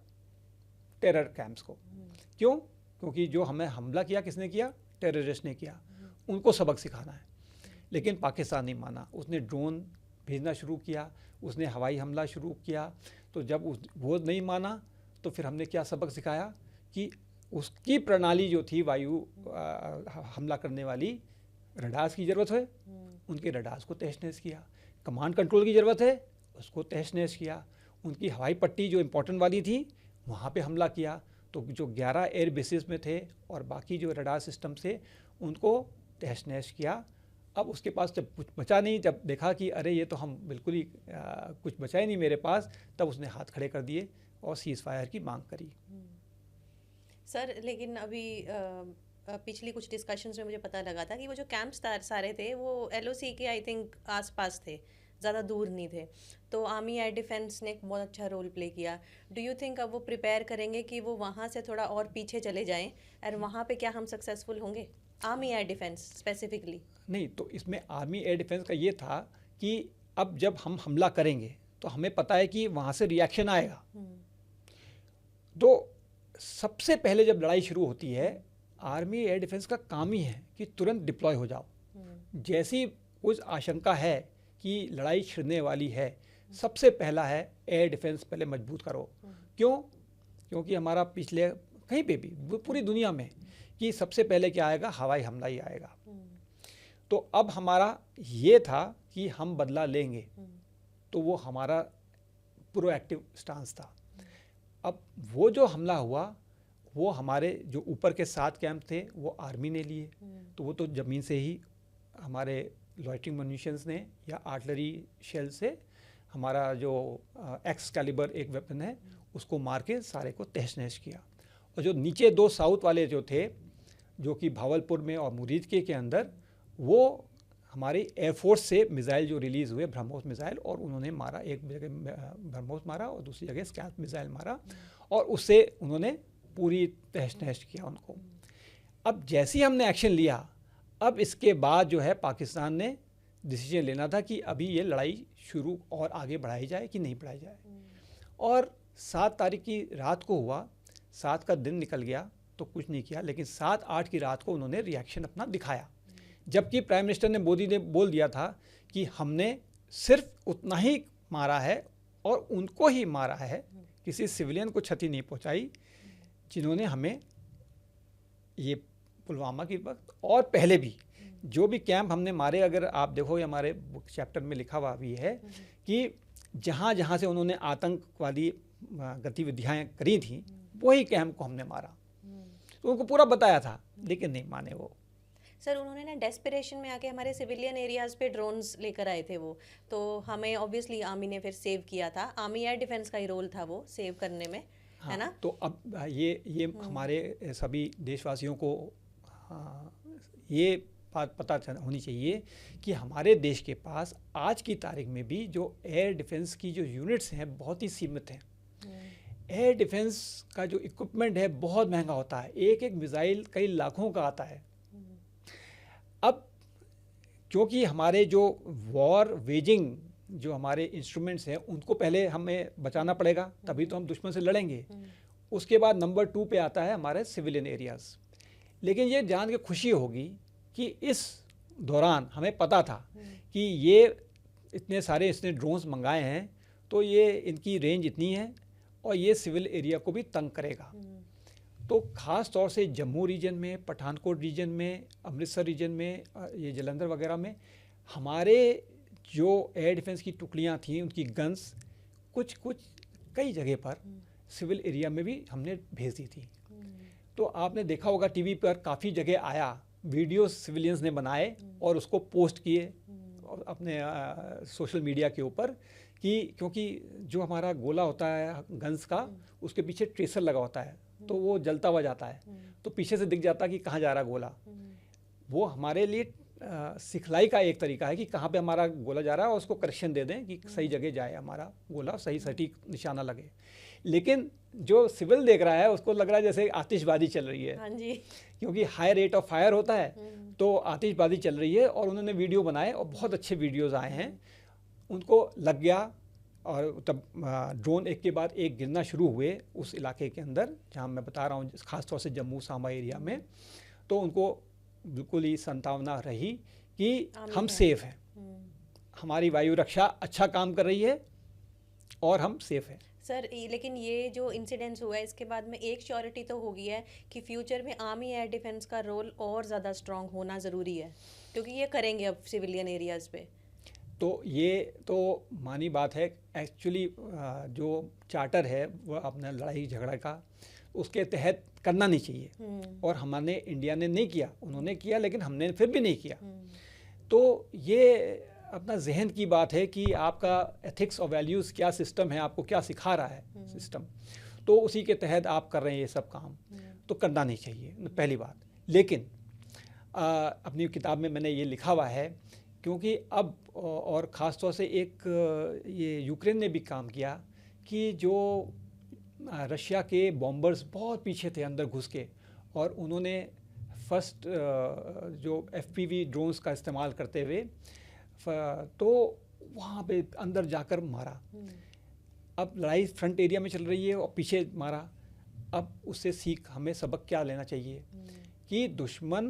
Speaker 2: टेरर कैंप्स को। क्यों? क्योंकि जो हमें हमला किया किसने किया? टेररिस्ट ने किया। उनको सबक सिखाना है। लेकिन पाकिस्तान नहीं माना, उसने ड्रोन भेजना शुरू किया, उसने हवाई हमला शुरू किया। तो जब वो नहीं माना तो फिर हमने क्या सबक सिखाया कि उसकी प्रणाली जो थी वायु हमला करने वाली, रडार्स की ज़रूरत है, उनके रडार्स को तहस नहस किया। कमांड कंट्रोल की ज़रूरत है, उसको तहस नहस किया। उनकी हवाई पट्टी जो इम्पोर्टेंट वाली थी वहाँ पे हमला किया। तो जो 11 एयर बेसिस में थे और बाकी जो रडार सिस्टम से उनको तहस नहस किया। अब उसके पास जब कुछ बचा नहीं, जब देखा कि अरे ये तो हम बिल्कुल ही कुछ बचा ही नहीं मेरे पास, तब उसने हाथ खड़े कर दिए और सीज़ फायर की मांग करी।
Speaker 1: सर लेकिन अभी पिछली कुछ डिस्कशंस में मुझे पता लगा था कि वो जो कैंप्स सारे थे वो LOC के आई थिंक आसपास थे, ज़्यादा दूर नहीं थे। तो आर्मी एयर डिफेंस ने एक बहुत अच्छा रोल प्ले किया। डू यू थिंक अब वो प्रिपेयर करेंगे कि वो वहाँ से थोड़ा और पीछे चले जाएं, और वहाँ पे क्या हम सक्सेसफुल होंगे आर्मी एयर डिफेंस स्पेसिफिकली?
Speaker 2: नहीं, तो इसमें आर्मी एयर डिफेंस का ये था कि अब जब हम हमला करेंगे तो हमें पता है कि वहाँ से रिएक्शन आएगा। तो सबसे पहले जब लड़ाई शुरू होती है, आर्मी एयर डिफेंस का काम ही है कि तुरंत डिप्लॉय हो जाओ। जैसी कुछ आशंका है कि लड़ाई छिड़ने वाली है, सबसे पहला है एयर डिफेंस पहले मजबूत करो। क्यों? क्योंकि हमारा पिछले कहीं पे भी पूरी दुनिया में कि सबसे पहले क्या आएगा? हवाई हमला ही आएगा। तो अब हमारा ये था कि हम बदला लेंगे, तो वो हमारा प्रोएक्टिव स्टांस था। अब वो जो हमला हुआ वो हमारे जो ऊपर के 7 कैंप थे वो आर्मी ने लिए, तो वो तो ज़मीन से ही हमारे लॉइटरिंग म्यूनिशंस ने या आर्टिलरी शेल से हमारा जो एक्सकैलिबर एक वेपन है उसको मार के सारे को तहस नहस किया। और जो नीचे 2 साउथ वाले जो थे, जो कि भावलपुर में और मुरीदके के अंदर, वो हमारी एयरफोर्स से मिसाइल जो रिलीज़ हुए, ब्रह्मोस मिसाइल, और उन्होंने मारा, एक जगह ब्रह्मोस मारा और दूसरी जगह स्कैल्प मिसाइल मारा, और उससे उन्होंने पूरी तहस नहस किया उनको। अब जैसे ही हमने एक्शन लिया, अब इसके बाद जो है पाकिस्तान ने डिसीजन लेना था कि अभी ये लड़ाई शुरू और आगे बढ़ाई जाए कि नहीं बढ़ाई जाए। और 7 तारीख की रात को हुआ, 7 का दिन निकल गया तो कुछ नहीं किया, लेकिन 7-8 की रात को उन्होंने रिएक्शन अपना दिखाया। जबकि प्राइम मिनिस्टर ने, मोदी ने बोल दिया था कि हमने सिर्फ उतना ही मारा है और उनको ही मारा है, किसी सिविलियन को क्षति नहीं पहुंचाई जिन्होंने हमें ये पुलवामा की वक्त और पहले भी जो भी कैंप हमने मारे, अगर आप देखो हमारे बुक चैप्टर में लिखा हुआ भी है कि जहाँ जहाँ से उन्होंने आतंकवादी गतिविधियाँ करी थी वही कैंप को हमने मारा। तो उनको पूरा बताया था, लेकिन नहीं माने वो।
Speaker 1: सर उन्होंने ना डेस्परेशन में आके हमारे सिविलियन एरियाज़ पे ड्रोन्स लेकर आए थे वो, तो हमें ऑब्वियसली आर्मी ने फिर सेव किया था। आर्मी एयर डिफेंस का ही रोल था वो सेव करने में,
Speaker 2: हाँ,
Speaker 1: है ना?
Speaker 2: तो अब ये हमारे सभी देशवासियों को ये बात पता होनी चाहिए कि हमारे देश के पास आज की तारीख में भी जो एयर डिफेंस की जो यूनिट्स हैं बहुत ही सीमित हैं। एयर डिफेंस का जो इक्विपमेंट है बहुत महंगा होता है, एक एक मिसाइल कई लाखों का आता है। अब क्योंकि हमारे जो वॉर वेजिंग जो हमारे इंस्ट्रूमेंट्स हैं उनको पहले हमें बचाना पड़ेगा, तभी तो हम दुश्मन से लड़ेंगे। उसके बाद नंबर 2 पे आता है हमारे सिविलियन एरियाज़। लेकिन ये जान के खुशी होगी कि इस दौरान हमें पता था कि ये इतने सारे इसने ड्रोन्स मंगाए हैं, तो ये इनकी रेंज इतनी है और ये सिविल एरिया को भी तंग करेगा। तो ख़ास तौर से जम्मू रीजन में, पठानकोट रीजन में, अमृतसर रीजन में, ये जलंधर वगैरह में हमारे जो एयर डिफेंस की टुकड़ियाँ थीं, उनकी गन्स कुछ कई जगह पर सिविल एरिया में भी हमने भेज दी थी। तो आपने देखा होगा टीवी पर काफ़ी जगह आया, वीडियो सिविलियंस ने बनाए और उसको पोस्ट किए अपने सोशल मीडिया के ऊपर कि क्योंकि जो हमारा गोला होता है गन्स का, उसके पीछे ट्रेसर लगा होता है, तो वो जलता हुआ जाता है, तो पीछे से दिख जाता कि कहाँ जा रहा गोला। वो हमारे लिए सिखलाई का एक तरीका है कि कहाँ पे हमारा गोला जा रहा है और उसको करेक्शन दे दें कि सही जगह जाए हमारा गोला, सही सटीक निशाना लगे। लेकिन जो सिविल देख रहा है उसको लग रहा है जैसे आतिशबाजी चल रही है।
Speaker 1: हाँ जी।
Speaker 2: क्योंकि हाई रेट ऑफ फायर होता है तो आतिशबाजी चल रही है, और उन्होंने वीडियो बनाए और बहुत अच्छे वीडियोस आए हैं। उनको लग गया और तब ड्रोन एक के बाद एक गिरना शुरू हुए उस इलाके के अंदर जहाँ मैं बता रहा हूँ, ख़ासतौर से जम्मू सांबा एरिया में। तो उनको बिल्कुल ही संभावना रही कि हम सेफ़ हैं, हमारी वायु रक्षा अच्छा काम कर रही है और हम सेफ़ हैं।
Speaker 1: सर लेकिन ये जो इंसिडेंट्स हुआ है इसके बाद में एक श्योरिटी तो होगी है कि फ्यूचर में आर्मी एयर डिफेंस का रोल और ज़्यादा स्ट्रांग होना ज़रूरी है, क्योंकि ये करेंगे अब सिविलियन एरियाज़ पे।
Speaker 2: तो ये तो मानी बात है। एक्चुअली जो चार्टर है वो अपना लड़ाई झगड़ा का उसके तहत करना नहीं चाहिए, और हमने इंडिया ने नहीं किया, उन्होंने किया लेकिन हमने फिर भी नहीं किया। तो ये अपना जहन की बात है कि आपका एथिक्स और वैल्यूज़ क्या सिस्टम है, आपको क्या सिखा रहा है सिस्टम, तो उसी के तहत आप कर रहे हैं ये सब काम, तो करना नहीं चाहिए पहली बात। लेकिन अपनी किताब में मैंने ये लिखा हुआ है, क्योंकि अब और ख़ास तौर से एक ये यूक्रेन ने भी काम किया कि जो रशिया के बॉम्बर्स बहुत पीछे थे अंदर घुस के, और उन्होंने फर्स्ट जो FPV ड्रोन्स का इस्तेमाल करते हुए तो वहाँ पे अंदर जाकर मारा। अब लड़ाई फ्रंट एरिया में चल रही है और पीछे मारा। अब उससे सीख हमें सबक क्या लेना चाहिए कि दुश्मन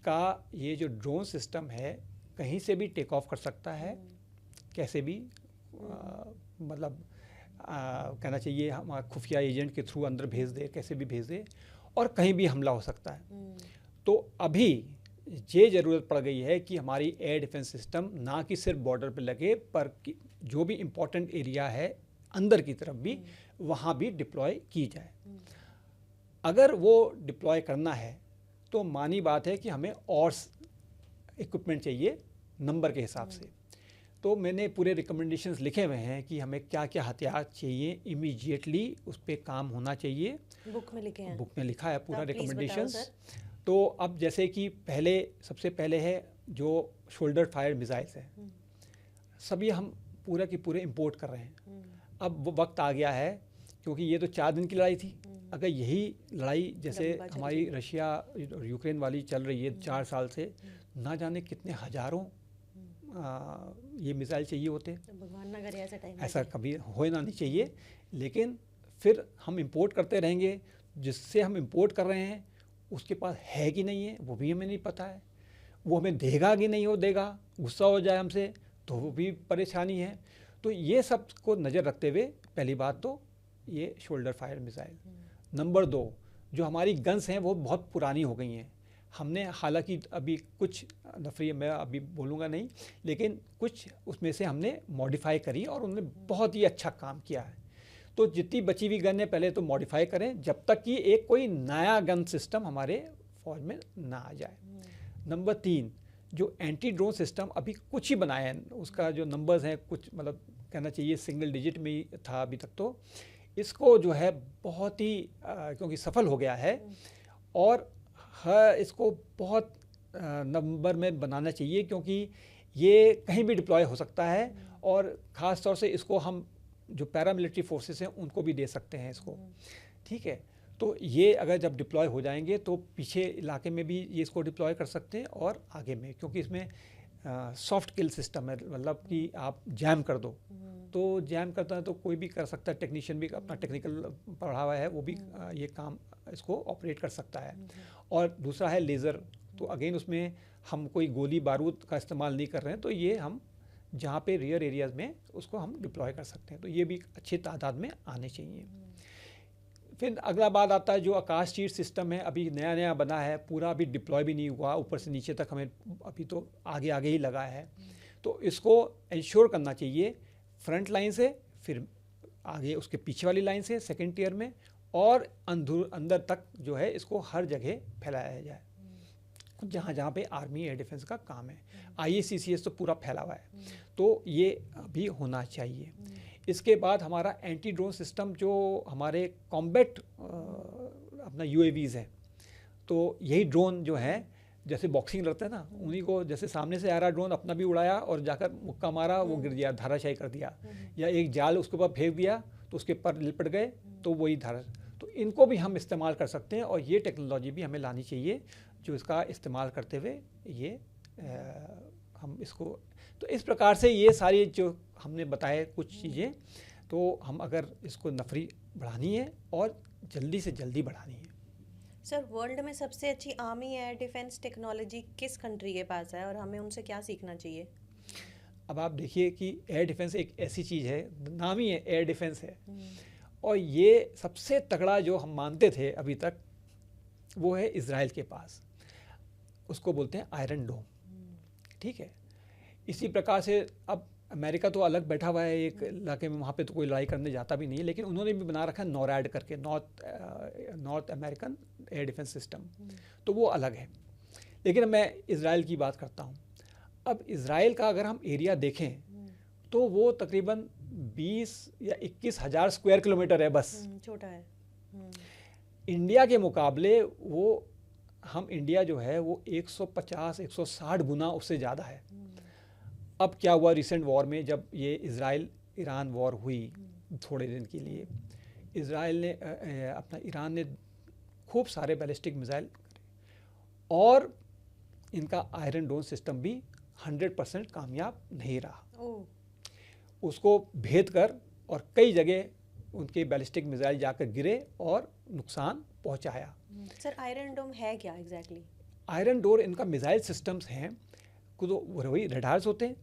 Speaker 2: का ये जो ड्रोन सिस्टम है कहीं से भी टेक ऑफ कर सकता है, कैसे भी मतलब कहना चाहिए हमारा खुफिया एजेंट के थ्रू अंदर भेज दे, कैसे भी भेज दे, और कहीं भी हमला हो सकता है। तो अभी ये ज़रूरत पड़ गई है कि हमारी एयर डिफेंस सिस्टम ना कि सिर्फ बॉर्डर पे लगे, पर जो भी इम्पोर्टेंट एरिया है अंदर की तरफ भी वहाँ भी डिप्लॉय की जाए। अगर वो डिप्लॉय करना है तो मानी बात है कि हमें और इक्विपमेंट चाहिए नंबर के हिसाब से। तो मैंने पूरे रिकमेंडेशंस लिखे हुए हैं कि हमें क्या क्या हथियार चाहिए, इमीडिएटली उस पर काम होना चाहिए।
Speaker 1: बुक में लिखे हैं,
Speaker 2: बुक में लिखा है पूरा
Speaker 1: तो
Speaker 2: रिकमेंडेशंस। तो अब जैसे कि पहले सबसे पहले है जो शोल्डर फायर मिसाइल्स है, सभी हम पूरा की पूरे इंपोर्ट कर रहे हैं। अब वो वक्त आ गया है, क्योंकि ये तो 4 दिन की लड़ाई थी। अगर यही लड़ाई जैसे हमारी रशिया और यूक्रेन वाली चल रही है 4 साल से, ना जाने कितने हजारों ये मिसाइल चाहिए होते।
Speaker 1: भगवान ना करे ऐसा टाइम,
Speaker 2: ऐसा कभी होना नहीं चाहिए। लेकिन फिर हम इंपोर्ट करते रहेंगे, जिससे हम इंपोर्ट कर रहे हैं उसके पास है कि नहीं है वो भी हमें नहीं पता है, वो हमें देगा कि नहीं हो देगा, गुस्सा हो जाए हमसे तो वो भी परेशानी है। तो ये सब को नज़र रखते हुए पहली बात तो ये शोल्डर फायर मिसाइल। नंबर 2, जो हमारी गन्स हैं वो बहुत पुरानी हो गई हैं। हमने हालांकि अभी कुछ नफरी मैं अभी बोलूँगा नहीं, लेकिन कुछ उसमें से हमने मॉडिफाई करी और उन्होंने बहुत ही अच्छा काम किया है। तो जितनी बची हुई गन है पहले तो मॉडिफाई करें जब तक कि एक कोई नया गन सिस्टम हमारे फौज में ना आ जाए। नंबर 3, जो एंटी ड्रोन सिस्टम अभी कुछ ही बनाए हैं, उसका जो नंबर्स हैं कुछ मतलब कहना चाहिए सिंगल डिजिट में ही था अभी तक। तो इसको जो है बहुत ही क्योंकि सफल हो गया है, और इसको बहुत नंबर में बनाना चाहिए, क्योंकि ये कहीं भी डिप्लॉय हो सकता है, और ख़ास तौर से इसको हम जो पैरामिलिट्री फोर्सेस हैं उनको भी दे सकते हैं इसको। ठीक है, तो ये अगर जब डिप्लॉय हो जाएंगे तो पीछे इलाके में भी ये इसको डिप्लॉय कर सकते हैं और आगे में, क्योंकि इसमें सॉफ्ट किल सिस्टम है, मतलब कि आप जैम कर दो तो जैम करता है तो कोई भी कर सकता है, टेक्नीशियन भी अपना टेक्निकल पढ़ा हुआ है वो भी ये काम इसको ऑपरेट कर सकता है। और दूसरा है लेज़र, तो अगेन उसमें हम कोई गोली बारूद का इस्तेमाल नहीं कर रहे हैं, तो ये हम जहाँ पे रियर एरियाज़ में उसको हम डिप्लॉय कर सकते हैं। तो ये भी अच्छी तादाद में आने चाहिए। फिर अगला बात आता है जो आकाश चीर सिस्टम है, अभी नया नया बना है, पूरा अभी डिप्लॉय भी नहीं हुआ, ऊपर से नीचे तक हमें अभी तो आगे आगे ही लगा है। तो इसको इंश्योर करना चाहिए फ्रंट लाइन से, फिर आगे उसके पीछे वाली लाइन से सेकेंड टियर में, और अंदर तक जो है इसको हर जगह फैलाया जाए जहाँ जहाँ पे आर्मी एयर डिफेंस का काम है। IACCS तो पूरा फैला हुआ है, तो ये अभी होना चाहिए। इसके बाद हमारा एंटी ड्रोन सिस्टम जो हमारे कॉम्बैट अपना UAVs है, तो यही ड्रोन जो है जैसे बॉक्सिंग लड़ते हैं ना, उन्हीं को, जैसे सामने से आ रहा ड्रोन अपना भी उड़ाया और जाकर मुक्का मारा, वो गिर गया, धाराशायी कर दिया, या एक जाल उसके ऊपर फेंक दिया तो उसके पर लिपट गए, तो वही धारा। तो इनको भी हम इस्तेमाल कर सकते हैं और ये टेक्नोलॉजी भी हमें लानी चाहिए जो इसका इस्तेमाल करते हुए ये हम इसको, तो इस प्रकार से ये सारी जो हमने बताए कुछ चीज़ें, तो हम अगर इसको नफरी बढ़ानी है और जल्दी से जल्दी बढ़ानी है।
Speaker 1: सर, वर्ल्ड में सबसे अच्छी आर्मी एयर डिफेंस टेक्नोलॉजी किस कंट्री के पास है और हमें उनसे क्या सीखना चाहिए?
Speaker 2: अब आप देखिए कि एयर डिफेंस एक ऐसी चीज़ है, नाम ही है एयर डिफेंस है, और ये सबसे तगड़ा जो हम मानते थे अभी तक वो है इज़राइल के पास, उसको बोलते हैं आयरन डोम, ठीक है। इसी प्रकार से अब अमेरिका तो अलग बैठा हुआ है एक इलाके में, वहाँ पे तो कोई लड़ाई करने जाता भी नहीं है, लेकिन उन्होंने भी बना रखा है नॉरैड करके, north American air defence system, तो वो अलग है। लेकिन मैं इज़राइल की बात करता हूँ। अब इज़राइल का अगर हम एरिया देखें तो वो तकरीबन 20 या 21 हज़ार स्क्वायर किलोमीटर है बस,
Speaker 1: छोटा है।
Speaker 2: इंडिया के मुकाबले वो, हम इंडिया जो है वो 150-160 गुना उससे ज़्यादा है। अब क्या हुआ रिसेंट वॉर में, जब ये इज़राइल ईरान वॉर हुई थोड़े दिन के लिए, इज़राइल ने अपना ईरान ने खूब सारे बैलिस्टिक मिसाइल और इनका आयरन डोम सिस्टम भी 100% कामयाब नहीं रहा। उसको भेद कर और कई जगह उनके बैलिस्टिक मिसाइल जाकर गिरे और नुकसान पहुंचाया।
Speaker 1: सर, आयरन डोम है क्या एग्जैक्टली?
Speaker 2: आयरन डोर इनका मिसाइल सिस्टम्स हैं, तो वही रडार्स होते हैं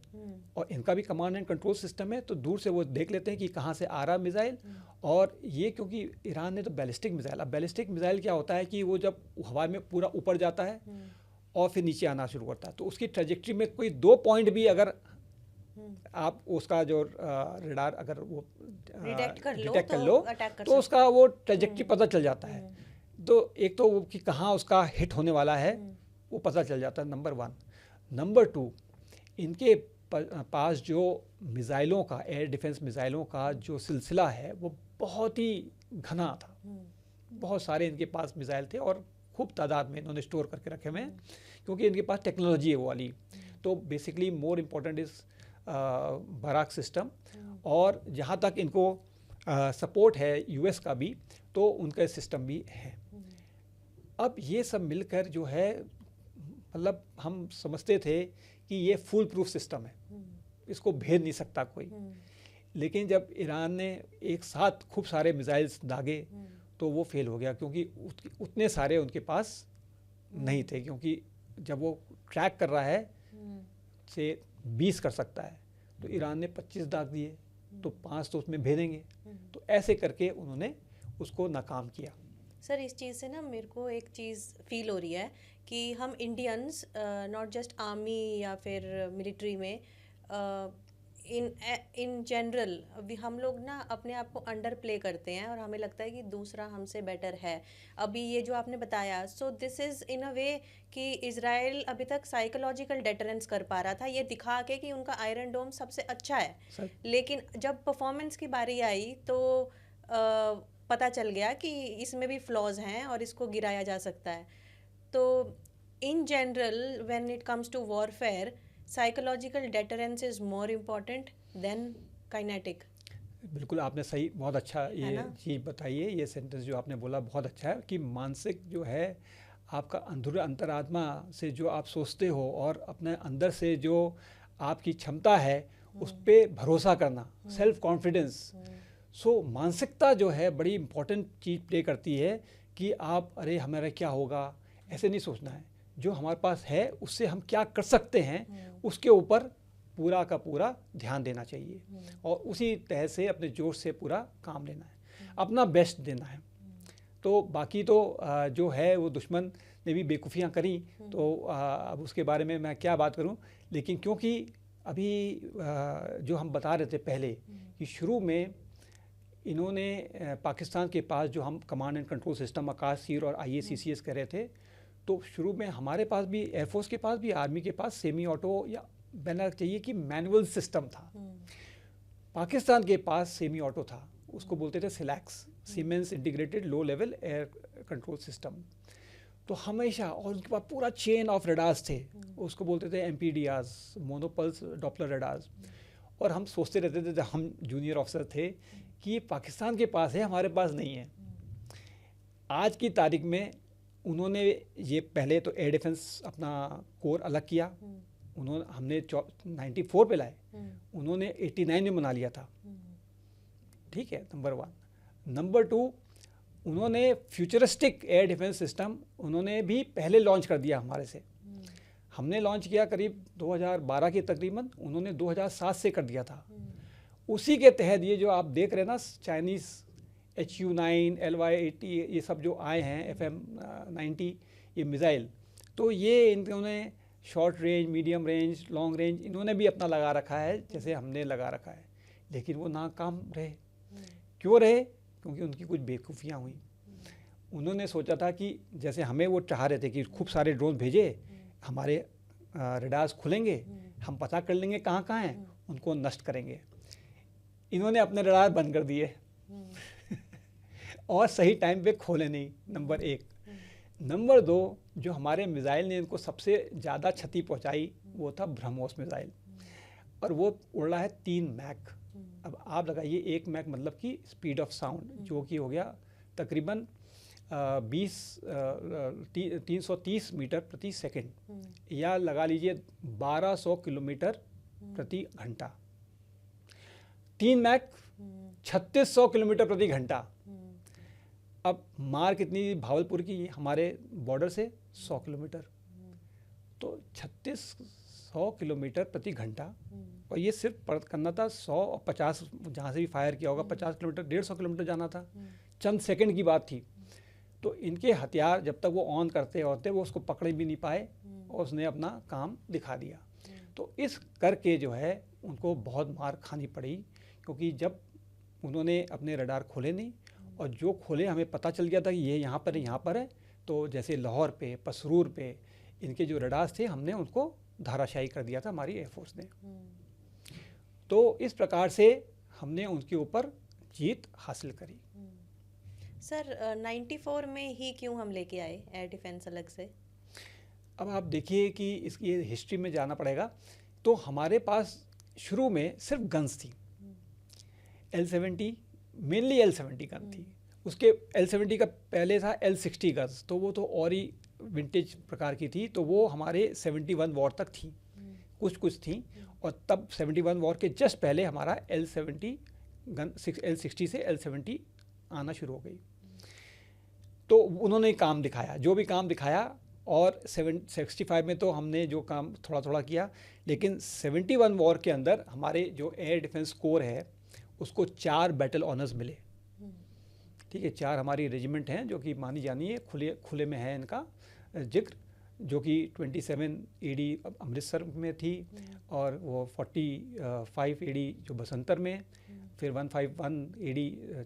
Speaker 2: और इनका भी कमांड एंड कंट्रोल सिस्टम है, तो दूर से वो देख लेते हैं कि कहाँ से आ रहा मिसाइल। और ये क्योंकि ईरान ने तो बैलिस्टिक मिसाइल, अब बैलिस्टिक मिसाइल क्या होता है कि वो जब हवा में पूरा ऊपर जाता है और फिर नीचे आना शुरू करता है, तो उसकी ट्रेजेक्ट्री में कोई 2 पॉइंट भी अगर आप उसका जो रडार अगर वो डिटेक्ट कर लो तो उसका वो ट्रेजेक्ट्री पता चल जाता है। तो एक तो वो कि कहाँ उसका हिट होने वाला है वो पता चल जाता है, नंबर 1। नंबर 2, इनके पास जो मिसाइलों का, एयर डिफेंस मिसाइलों का जो सिलसिला है वो बहुत ही घना था। बहुत सारे इनके पास मिसाइल थे और खूब तादाद में इन्होंने स्टोर करके रखे हुए हैं, क्योंकि इनके पास टेक्नोलॉजी है वो वाली। तो basically more important is Barak system, और जहाँ तक इनको सपोर्ट है यूएस का भी, तो उनका सिस्टम भी है। अब ये सब मिलकर जो है, मतलब हम समझते थे कि ये फुल प्रूफ सिस्टम है, इसको भेद नहीं सकता कोई। लेकिन जब ईरान ने एक साथ खूब सारे मिसाइल्स दागे तो वो फेल हो गया, क्योंकि उतने सारे उनके पास नहीं थे। क्योंकि जब वो ट्रैक कर रहा है से 20 कर सकता है, तो ईरान ने 25 दाग दिए, तो 5 तो उसमें भेदेंगे। तो ऐसे करके उन्होंने उसको नाकाम किया।
Speaker 1: सर, इस चीज़ से ना मेरे को एक चीज़ फील हो रही है कि हम इंडियंस, नॉट जस्ट आर्मी या फिर मिलिट्री में, इन जनरल अभी हम लोग ना अपने आप को अंडर प्ले करते हैं और हमें लगता है कि दूसरा हमसे बेटर है। अभी ये जो आपने बताया, सो दिस इज़ इन अ वे कि इज़राइल अभी तक साइकोलॉजिकल डेटरेंस कर पा रहा था, ये दिखा के कि उनका आयरन डोम सबसे अच्छा है। लेकिन जब परफॉर्मेंस की बारी आई तो पता चल गया कि इसमें भी फ्लॉज हैं और इसको गिराया जा सकता है। तो in general when it comes to warfare, psychological deterrence is more important than kinetic.
Speaker 2: बिल्कुल, आपने सही, बहुत अच्छा ये चीज़ बताई है। ये सेंटेंस जो आपने बोला बहुत अच्छा है कि मानसिक जो है, आपका अंतरात्मा से जो आप सोचते हो और अपने अंदर से जो आपकी क्षमता है उस पर भरोसा करना, सेल्फ कॉन्फिडेंस। सो मानसिकता जो है बड़ी इम्पोर्टेंट चीज़ प्ले करती है कि आप, अरे हमारा क्या होगा, ऐसे नहीं सोचना है। जो हमारे पास है उससे हम क्या कर सकते हैं, उसके ऊपर पूरा का पूरा ध्यान देना चाहिए और उसी तरह से अपने जोश से पूरा काम लेना है, अपना बेस्ट देना है। तो बाकी तो जो है वो दुश्मन ने भी बेवकूफ़ियाँ करी, तो अब उसके बारे में मैं क्या बात करूं। लेकिन क्योंकि अभी जो हम बता रहे थे पहले कि शुरू में इन्होंने पाकिस्तान के पास जो हम कमांड एंड कंट्रोल सिस्टम आकाश सीर और IACCS कह रहे थे, तो शुरू में हमारे पास भी, एयरफोर्स के पास भी, आर्मी के पास सेमी ऑटो या कहना चाहिए कि मैनुअल सिस्टम था। पाकिस्तान के पास सेमी ऑटो था, उसको बोलते थे SILACS, Siemens integrated low level air control system. तो हमेशा, और उनके पास पूरा चेन ऑफ रडार्स थे, उसको बोलते थे MPDRs, मोनोपल्स डॉपलर रडार्स। और हम सोचते रहते थे, जब हम जूनियर ऑफिसर थे, कि ये पाकिस्तान के पास है, हमारे पास नहीं है। आज की तारीख में उन्होंने ये पहले तो एयर डिफेंस अपना कोर अलग किया, हमने 94 पे लाए, उन्होंने 89 में बना लिया था, ठीक है, नंबर 1। नंबर 2, उन्होंने फ्यूचरिस्टिक एयर डिफेंस सिस्टम उन्होंने भी पहले लॉन्च कर दिया हमारे से। हमने लॉन्च किया करीब 2012 के तकरीबन, उन्होंने 2007 से कर दिया था। उसी के तहत ये जो आप देख रहे हैं ना, चाइनीज़ HU9, LY-80 ये सब जो आए हैं, FM-90 ये मिज़ाइल, तो ये इन्होंने short range, medium range, long range इन्होंने भी अपना लगा रखा है, जैसे हमने लगा रखा है, लेकिन वो नाकाम रहे। क्यों रहे? क्योंकि उनकी कुछ बेवकूफ़ियाँ हुई। उन्होंने सोचा था कि जैसे हमें वो चाह रहे थे कि खूब सारे ड्रोन भेजे, हमारे रडार्स खुलेंगे, हम पता कर लेंगे कहाँ कहाँ हैं, उनको नष्ट करेंगे। इन्होंने अपने रडार बंद कर दिए और सही टाइम पे खोले नहीं, नंबर 1। नंबर 2, जो हमारे मिज़ाइल ने इनको सबसे ज़्यादा क्षति पहुंचाई वो था ब्रह्मोस मिज़ाइल, और वो उड़ रहा है 3 मैक। अब आप लगाइए 1 मैक मतलब कि स्पीड ऑफ साउंड, जो कि हो गया तकरीबन 330 मीटर प्रति सेकंड, या लगा लीजिए 1200 किलोमीटर प्रति घंटा। 3 मैक 3600 किलोमीटर प्रति घंटा। अब मार कितनी भावलपुर की, हमारे बॉर्डर से 100 किलोमीटर, तो 3600 किलोमीटर प्रति घंटा। और ये सिर्फ करना था 100 और 50, जहाँ से भी फायर किया होगा 50 किलोमीटर, 150 किलोमीटर जाना था, चंद सेकंड की बात थी। तो इनके हथियार जब तक वो ऑन करते होते वो उसको पकड़ भी नहीं पाए, और उसने अपना काम दिखा दिया। तो इस करके जो है उनको बहुत मार खानी पड़ी, क्योंकि जब उन्होंने अपने रडार खोले नहीं, और जो खोले हमें पता चल गया था कि ये यहाँ पर है, यहाँ पर है, तो जैसे लाहौर पे, पसरूर पे इनके जो रडार्स थे, हमने उनको धाराशायी कर दिया था हमारी एयरफोर्स ने। तो इस प्रकार से हमने उनके ऊपर जीत हासिल करी।
Speaker 1: सर 94 में ही क्यों हम लेके आए एयर डिफेंस अलग से?
Speaker 2: अब आप देखिए कि इसकी हिस्ट्री में जाना पड़ेगा। तो हमारे पास शुरू में सिर्फ गन्स थी, L-70, मेनली L-70 गन थी। उसके L-70 का पहले था L-60 गन्स, तो वो तो और ही विंटेज प्रकार की थी, तो वो हमारे 71 वॉर तक थी, कुछ थी। और तब 71 वॉर के जस्ट पहले हमारा L-70 गन, L-60 से L-70 आना शुरू हो गई। तो उन्होंने काम दिखाया, जो भी काम दिखाया, और 65 में तो हमने जो काम थोड़ा थोड़ा किया, लेकिन 71 वॉर के अंदर हमारे जो एयर डिफेंस कोर है उसको 4 बैटल ऑनर्स मिले, ठीक है। 4 हमारी रेजिमेंट हैं जो कि मानी जानी है, खुले में है इनका जिक्र, जो कि 27 AD अमृतसर में थी, और वो 45 AD जो बसंतर में, फिर 151 AD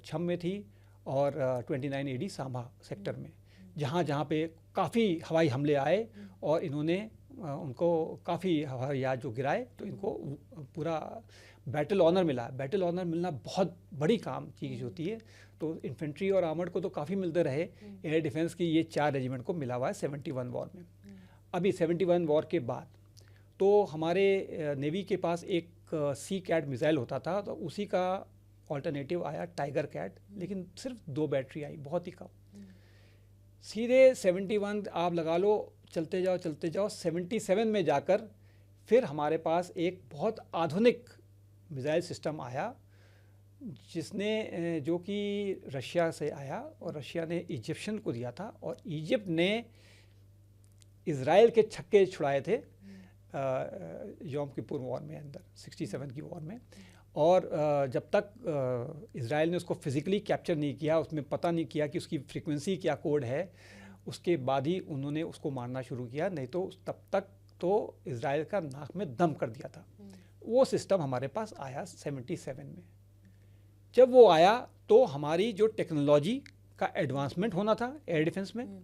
Speaker 2: छम में थी, और 29 AD सांभा सेक्टर में, जहाँ पे काफ़ी हवाई हमले आए, और इन्होंने उनको काफ़ी हवाई जहाज जो गिराए, तो इनको पूरा बैटल ऑनर मिला। बैटल ऑनर मिलना बहुत बड़ी काम चीज़ होती है, तो इन्फेंट्री और आर्मर्ड को तो काफ़ी मिलते रहे, एयर डिफेंस की ये 4 रेजिमेंट को मिला हुआ है 71 वॉर में। अभी 71 वॉर के बाद तो हमारे नेवी के पास एक सी कैट मिसाइल होता था, तो उसी का ऑल्टरनेटिव आया टाइगर कैट, लेकिन सिर्फ 2 बैटरी आई, बहुत ही कम। सीधे 71 आप लगा लो, चलते जाओ 77 में जाकर फिर हमारे पास एक बहुत आधुनिक मिसाइल सिस्टम आया, जिसने जो कि रशिया से आया, और रशिया ने इजिप्शियन को दिया था, और इजिप्ट ने इज़राइल के छक्के छुड़ाए थे योम किपुर वॉर में अंदर, 67 की वॉर में। और जब तक इज़राइल ने उसको फिज़िकली कैप्चर नहीं किया, उसमें पता नहीं किया कि उसकी फ्रीक्वेंसी क्या कोड है, उसके बाद ही उन्होंने उसको मारना शुरू किया, नहीं तो तब तक तो इज़राइल का नाक में दम कर दिया था। वो सिस्टम हमारे पास आया 77 में। जब वो आया तो हमारी जो टेक्नोलॉजी का एडवांसमेंट होना था एयर डिफेंस में,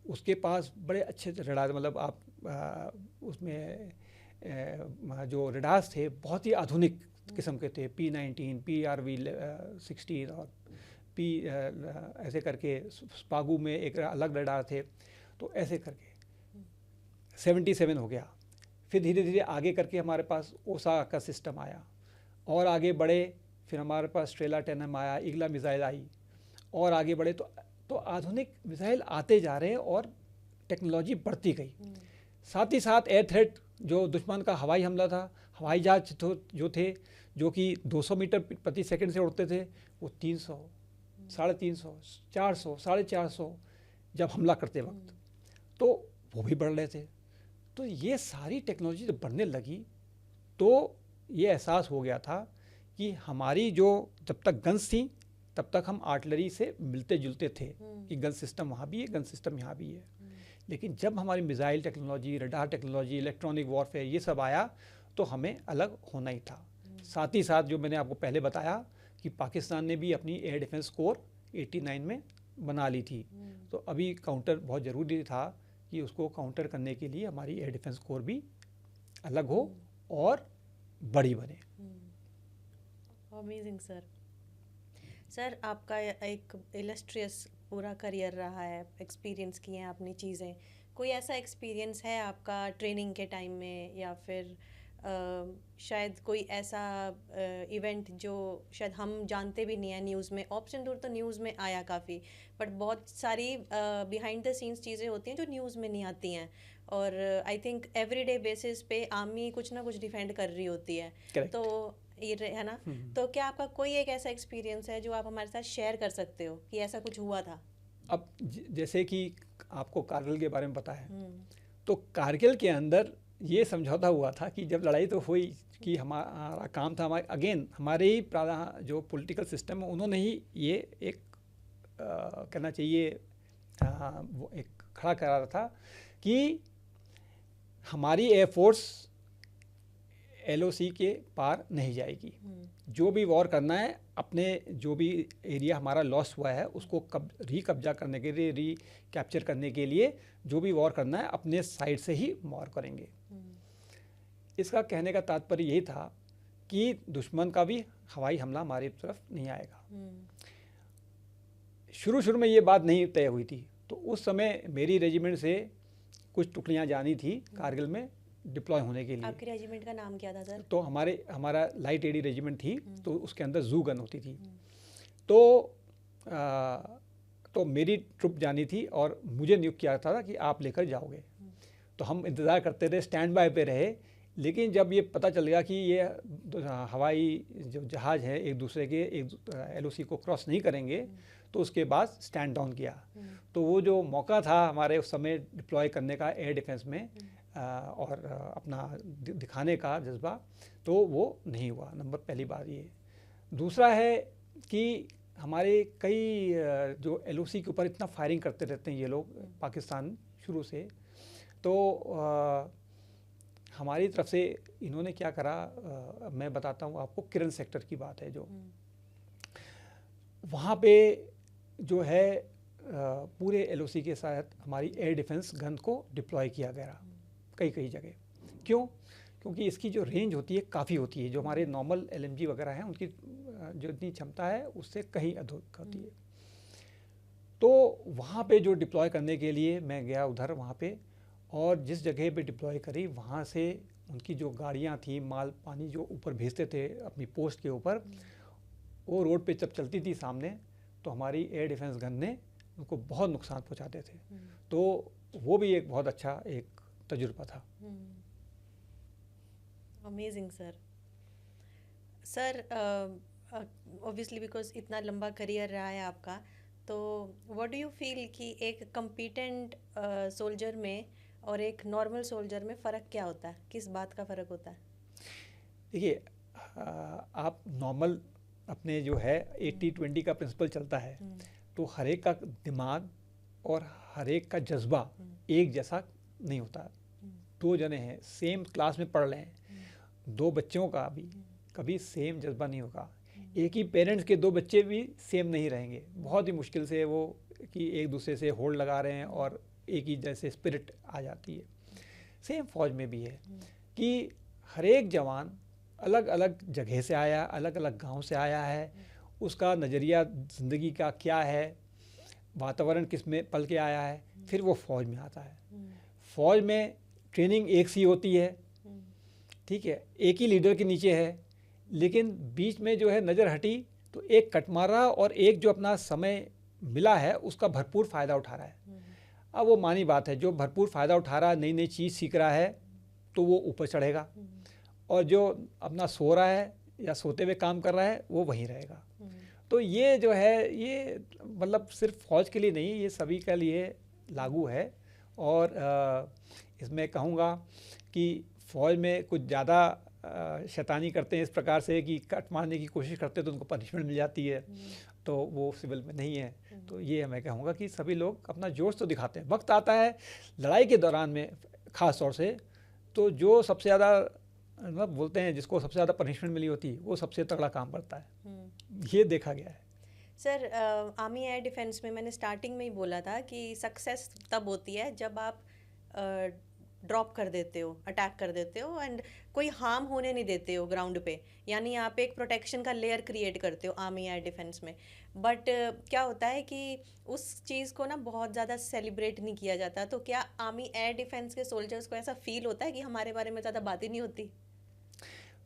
Speaker 2: उसके पास बड़े अच्छे रडार, मतलब आप उसमें जो रडार्स थे बहुत ही आधुनिक किस्म के थे, P-19, PRV-16 और ऐसे करके स्पागू में एक अलग रडार थे, तो ऐसे करके 77 हो गया। फिर धीरे धीरे आगे करके हमारे पास ओसा का सिस्टम आया, और आगे बढ़े, फिर हमारे पास स्ट्रेला 10M आया, ईगला मिसाइल आई, और आगे बढ़े तो आधुनिक मिसाइल आते जा रहे हैं और टेक्नोलॉजी बढ़ती गई। साथ ही साथ एयर थ्रेट, जो दुश्मन का हवाई हमला था, हवाई जहाज जो थे जो कि 200 मीटर प्रति सेकंड से उड़ते थे, वो 300, 350, 400, 450 जब हमला करते वक्त, तो वो भी बढ़ रहे थे। तो ये सारी टेक्नोलॉजी जब बढ़ने लगी तो ये एहसास हो गया था कि हमारी जो जब तक गन्स थी तब तक हम आर्टिलरी से मिलते जुलते थे कि गन सिस्टम वहाँ भी है, गन सिस्टम यहाँ भी है। लेकिन जब हमारी missile technology, radar technology, electronic warfare ये सब आया तो हमें अलग होना ही था। साथ ही साथ जो मैंने आपको पहले बताया कि पाकिस्तान ने भी अपनी एयर डिफेंस कोर 89 में बना ली थी, तो अभी काउंटर बहुत ज़रूरी था कि उसको काउंटर करने के लिए हमारी एयर डिफेंस कोर भी अलग हो और बड़ी बने।
Speaker 1: Amazing sir. सर, आपका एक इलस्ट्रियस पूरा करियर रहा है, एक्सपीरियंस किए हैं आपने चीज़ें। कोई ऐसा एक्सपीरियंस है आपका ट्रेनिंग के टाइम में, या फिर शायद कोई ऐसा इवेंट जो शायद हम जानते भी नहीं है न्यूज़ में? ऑपरेशन टूर तो न्यूज़ में आया काफ़ी, बट बहुत सारी बिहाइंड द सीन्स चीज़ें होती हैं जो न्यूज़ में नहीं आती हैं, और आई थिंक एवरीडे बेसिस पे आर्मी कुछ ना कुछ डिफेंड कर रही होती है।
Speaker 2: Correct.
Speaker 1: तो ये है ना, तो क्या आपका कोई एक ऐसा एक्सपीरियंस है जो आप हमारे साथ शेयर कर सकते हो कि ऐसा कुछ हुआ था?
Speaker 2: अब जैसे कि आपको कारगिल के बारे में पता है, तो कारगिल के अंदर ये समझौता हुआ था कि जब लड़ाई तो हुई कि हमारा काम था, हमारे ही जो पॉलिटिकल सिस्टम है उन्होंने ही ये एक कहना चाहिए वो एक खड़ा करा था कि हमारी एयरफोर्स LOC के पार नहीं जाएगी। जो भी वॉर करना है, अपने जो भी एरिया हमारा लॉस हुआ है उसको रिकब्जा करने के लिए, रिकैप्चर करने के लिए जो भी वॉर करना है अपने साइड से ही वॉर करेंगे। इसका कहने का तात्पर्य यही था कि दुश्मन का भी हवाई हमला हमारी तरफ नहीं आएगा। शुरू में ये बात नहीं तय हुई थी, तो उस समय मेरी रेजिमेंट से कुछ टुकड़ियाँ जानी थी कारगिल में डिप्लॉय होने के लिए।
Speaker 1: आपके रेजिमेंट का नाम क्या था सर?
Speaker 2: तो हमारा लाइट एडी रेजिमेंट थी, तो उसके अंदर जू गन होती थी। तो मेरी ट्रुप जानी थी और मुझे नियुक्त किया था कि आप लेकर जाओगे। तो हम इंतज़ार करते रहे, स्टैंड बाय पे रहे, लेकिन जब ये पता चल गया कि ये हवाई जो जहाज़ है एक दूसरे के LOC को क्रॉस नहीं करेंगे, तो उसके बाद स्टैंड डाउन किया। तो वो जो मौका था हमारे उस समय डिप्लॉय करने का एयर डिफेंस में और अपना दिखाने का जज्बा, तो वो नहीं हुआ। नंबर पहली बात ये। दूसरा है कि हमारे कई जो LOC के ऊपर इतना फायरिंग करते रहते हैं ये लोग पाकिस्तान शुरू से, तो हमारी तरफ से इन्होंने क्या करा, मैं बताता हूँ आपको। किरण सेक्टर की बात है, जो वहाँ पे जो है पूरे LOC के साथ हमारी एयर डिफेंस गन को डिप्लॉय किया गया कई जगह। क्यों? क्योंकि इसकी जो रेंज होती है काफ़ी होती है, जो हमारे नॉर्मल LMG वगैरह हैं उनकी जो इतनी क्षमता है उससे कहीं अधिक होती है। तो वहाँ पे जो डिप्लॉय करने के लिए मैं गया उधर वहाँ पे, और जिस जगह पे डिप्लॉय करी वहाँ से उनकी जो गाड़ियाँ थी, माल पानी जो ऊपर भेजते थे अपनी पोस्ट के ऊपर, वो रोड पे जब चलती थी सामने, तो हमारी एयर डिफेंस गन ने उनको बहुत नुकसान पहुँचाते थे। तो वो भी एक बहुत अच्छा एक तजुर्बा था।
Speaker 1: Amazing sir. Sir, obviously because इतना लंबा करियर रहा है आपका, तो व्हाट डू यू फील कि एक कॉम्पिटेंट सोल्जर में और एक नॉर्मल सोल्जर में फ़र्क क्या होता है? किस बात का फ़र्क होता है?
Speaker 2: देखिए, आप नॉर्मल अपने जो है 80-20 का प्रिंसिपल चलता है, तो हर एक का दिमाग और हर एक का जज्बा एक जैसा नहीं होता। दो जने हैं, सेम क्लास में पढ़ रहे हैं, दो बच्चों का भी कभी सेम जज्बा नहीं होगा। एक ही पेरेंट्स के दो बच्चे भी सेम नहीं रहेंगे। बहुत ही मुश्किल से वो कि एक दूसरे से होल्ड लगा रहे हैं और एक ही जैसे स्पिरिट आ जाती है। सेम फौज में भी है कि हर एक जवान अलग अलग जगह से आया, अलग अलग गांव से आया है, उसका नज़रिया ज़िंदगी का क्या है, वातावरण किस में पल के आया है, फिर वो फ़ौज में आता है। फ़ौज में ट्रेनिंग एक सी होती है, ठीक है, एक ही लीडर के नीचे है, लेकिन बीच में जो है नज़र हटी तो एक कटमारा और एक जो अपना समय मिला है उसका भरपूर फ़ायदा उठा रहा है। अब वो मानी बात है, जो भरपूर फ़ायदा उठा रहा है, नई नई चीज़ सीख रहा है, तो वो ऊपर चढ़ेगा, और जो अपना सो रहा है या सोते हुए काम कर रहा है वो वहीं रहेगा। तो ये जो है, ये मतलब सिर्फ फ़ौज के लिए नहीं, ये सभी के लिए लागू है। और इसमें कहूँगा कि फ़ौज में कुछ ज़्यादा शैतानी करते हैं इस प्रकार से कि कट मारने की कोशिश करते हैं तो उनको पनिशमेंट मिल जाती है, तो वो सिविल में नहीं है। तो ये मैं कहूँगा कि सभी लोग अपना जोश तो दिखाते हैं, वक्त आता है लड़ाई के दौरान में ख़ास तौर से, तो जो सबसे ज़्यादा मतलब बोलते हैं जिसको सबसे ज़्यादा पनिशमेंट मिली होती है वो सबसे तगड़ा काम करता है, ये देखा गया है।
Speaker 1: सर, आर्मी एयर डिफेंस में मैंने स्टार्टिंग में ही बोला था कि सक्सेस तब होती है जब आप ड्रॉप कर देते हो, अटैक कर देते हो एंड कोई हार्म होने नहीं देते हो ग्राउंड पे, यानी आप एक प्रोटेक्शन का लेयर क्रिएट करते हो आर्मी एयर डिफेंस में। बट क्या होता है कि उस चीज़ को ना बहुत ज़्यादा सेलिब्रेट नहीं किया जाता। तो क्या आर्मी एयर डिफेंस के सोल्जर्स को ऐसा फील होता है कि हमारे बारे में ज़्यादा बात ही नहीं होती?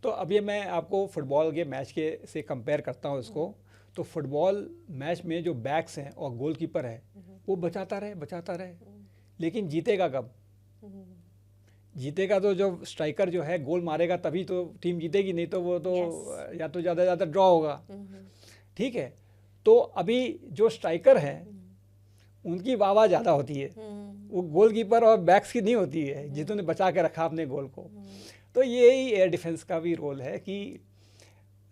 Speaker 2: तो अभी मैं आपको फुटबॉल के मैच के से कंपेयर करता हूँ इसको। तो फुटबॉल मैच में जो बैक्स हैं और गोलकीपर है वो बचाता रहे, लेकिन जीतेगा कब? जीतेगा तो जो स्ट्राइकर जो है गोल मारेगा तभी तो टीम जीतेगी, नहीं तो वो तो या तो ज़्यादा ड्रॉ होगा, ठीक है। तो अभी जो स्ट्राइकर हैं उनकी वाह ज़्यादा होती है, वो गोलकीपर और बैक्स की नहीं होती है जिन्होंने बचा के रखा अपने गोल को। तो यही एयर डिफेंस का भी रोल है कि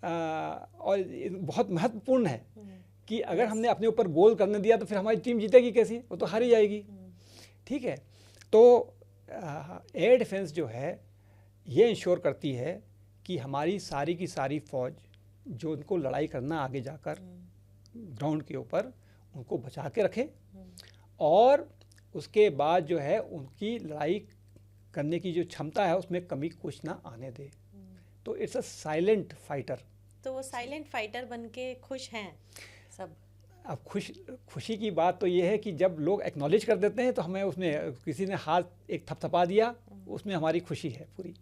Speaker 2: और बहुत महत्वपूर्ण है कि अगर हमने अपने ऊपर गोल करने दिया तो फिर हमारी टीम जीतेगी कैसी, वो तो हार ही जाएगी, ठीक है। तो एयर डिफेंस जो है ये इंश्योर करती है कि हमारी सारी की सारी फ़ौज जो उनको लड़ाई करना आगे जाकर ग्राउंड के ऊपर उनको बचा के रखे, और उसके बाद जो है उनकी लड़ाई करने की जो क्षमता है उसमें कमी कुछ ना आने दे। तो इट्स अ साइलेंट फाइटर।
Speaker 1: तो वो साइलेंट फाइटर बन के खुश हैं सब।
Speaker 2: अब खुशी की बात तो ये है कि जब लोग एक्नॉलेज कर देते हैं तो हमें उसमें किसी ने हाथ एक थपथपा दिया, उसमें हमारी खुशी है पूरी।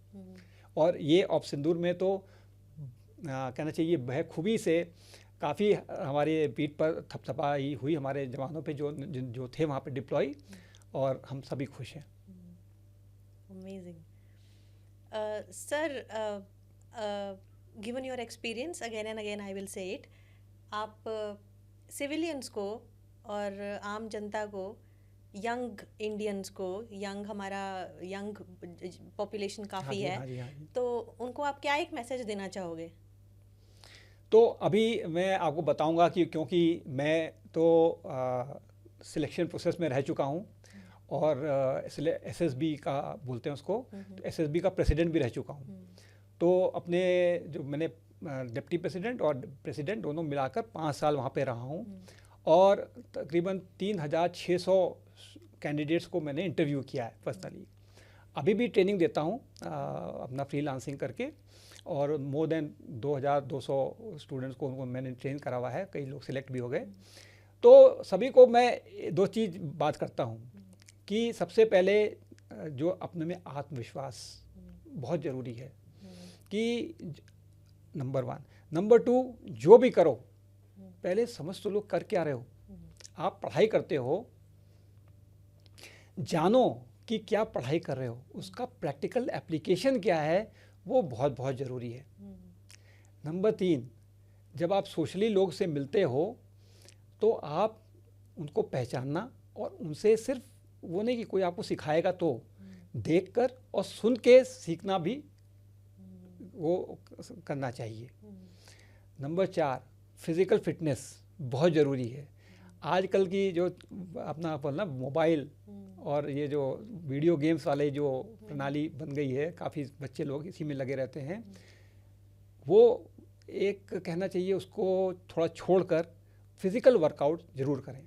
Speaker 2: और ये ऑफ सिंदूर में तो कहना चाहिए बखूबी से काफ़ी हमारे पीठ पर थपथपाई हुई हमारे जवानों पे जो थे वहाँ पे डिप्लॉय, और हम सभी खुश हैं।
Speaker 1: Amazing sir, given your experience again and again I will say it, आप सिविलियंस को और आम जनता को, यंग इंडियंस को, हमारा यंग पॉपुलेशन काफ़ी है,
Speaker 2: हाँ जी।
Speaker 1: तो उनको आप क्या एक मैसेज देना चाहोगे?
Speaker 2: तो अभी मैं आपको बताऊंगा कि क्योंकि मैं तो सिलेक्शन प्रोसेस में रह चुका हूँ और एसएसबी का बोलते हैं उसको, तो एसएसबी का प्रेसिडेंट भी रह चुका हूँ। तो अपने जो मैंने डिप्टी प्रेसिडेंट और प्रेसिडेंट दोनों मिलाकर 5 साल वहाँ पे रहा हूँ, और तकरीबन 3600 कैंडिडेट्स को मैंने इंटरव्यू किया है पर्सनली। अभी भी ट्रेनिंग देता हूँ अपना फ्रीलांसिंग करके, और मोर देन 2200 स्टूडेंट्स को उनको मैंने ट्रेन करा हुआ है, कई लोग सिलेक्ट भी हो गए। तो सभी को मैं दो चीज़ बात करता हूँ कि सबसे पहले जो अपने में आत्मविश्वास बहुत ज़रूरी है कि नंबर 1, नंबर 2, जो भी करो पहले समझ तो लो कर क्या रहे हो। आप पढ़ाई करते हो, जानो कि क्या पढ़ाई कर रहे हो, उसका प्रैक्टिकल एप्लीकेशन क्या है, वो बहुत बहुत ज़रूरी है। नंबर 3, जब आप सोशली लोग से मिलते हो तो आप उनको पहचानना, और उनसे सिर्फ वो नहीं कि कोई आपको सिखाएगा, तो देखकर और सुन के सीखना भी वो करना चाहिए। नंबर 4, फिज़िकल फिटनेस बहुत ज़रूरी है। आजकल की जो अपना बोलना मोबाइल और ये जो वीडियो गेम्स वाले जो प्रणाली बन गई है, काफ़ी बच्चे लोग इसी में लगे रहते हैं, वो एक कहना चाहिए उसको थोड़ा छोड़कर फिज़िकल वर्कआउट ज़रूर करें।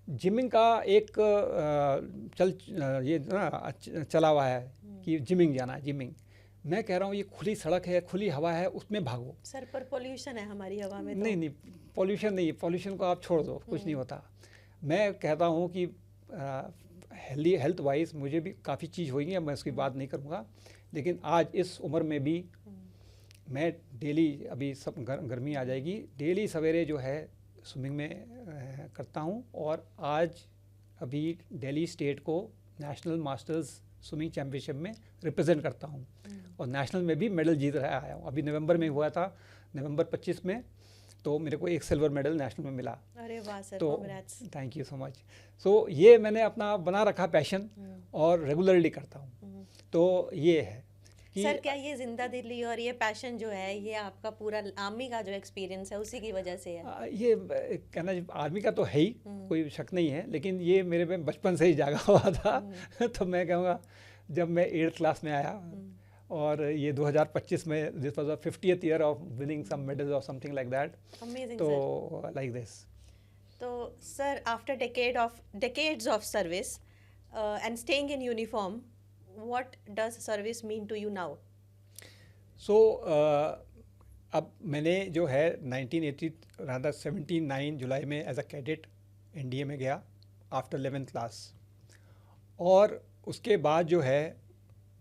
Speaker 2: जिमिंग का एक ये ना चला हुआ है कि जिमिंग जाना है, जिमिंग मैं कह रहा हूँ ये खुली सड़क है, खुली हवा है, उसमें भागो।
Speaker 1: सर पर पोल्यूशन है हमारी हवा में तो।
Speaker 2: नहीं नहीं, पॉल्यूशन नहीं, पॉल्यूशन को आप छोड़ दो, कुछ नहीं होता। मैं कहता हूँ कि हेल्थ वाइज मुझे भी काफ़ी चीज़ हुई है, मैं उसकी बात नहीं करूँगा, लेकिन आज इस उम्र में भी मैं डेली, अभी सब गर्मी आ जाएगी, डेली सवेरे जो है स्विमिंग में करता हूँ। और आज अभी दिल्ली स्टेट को नेशनल मास्टर्स स्विमिंग चैम्पियनशिप में रिप्रेजेंट करता हूँ, और नेशनल में भी मेडल जीत रहा आया हूँ। अभी नवंबर में हुआ था, नवंबर 25 में, तो मेरे को एक सिल्वर मेडल नेशनल में मिला।
Speaker 1: अरे वाह सर,
Speaker 2: तो
Speaker 1: congrats.
Speaker 2: Thank you so much. So ये मैंने अपना बना रखा पैशन, और रेगुलरली करता हूँ। तो ये है कि
Speaker 1: सर क्या ये जिंदा दिली और ये पैशन जो है, ये आपका पूरा आर्मी का जो एक्सपीरियंस है उसी की वजह से है?
Speaker 2: ये कहना, आर्मी का तो है ही, कोई शक नहीं है, लेकिन ये मेरे में बचपन से ही जागा हुआ था। तो मैं कहूँगा जब मैं 8th क्लास में आया, और ये 2025 में, this was the 50th year of winning some medals और समथिंग लाइक दैट।
Speaker 1: अमेजिंग
Speaker 2: तो लाइक दिस।
Speaker 1: तो sir, after decades of service and staying in uniform, what does service mean to you now?
Speaker 2: सो अब मैंने जो है 1980 rather 79 जुलाई में as a cadet NDA में गया आफ्टर 11th क्लास। और उसके बाद जो है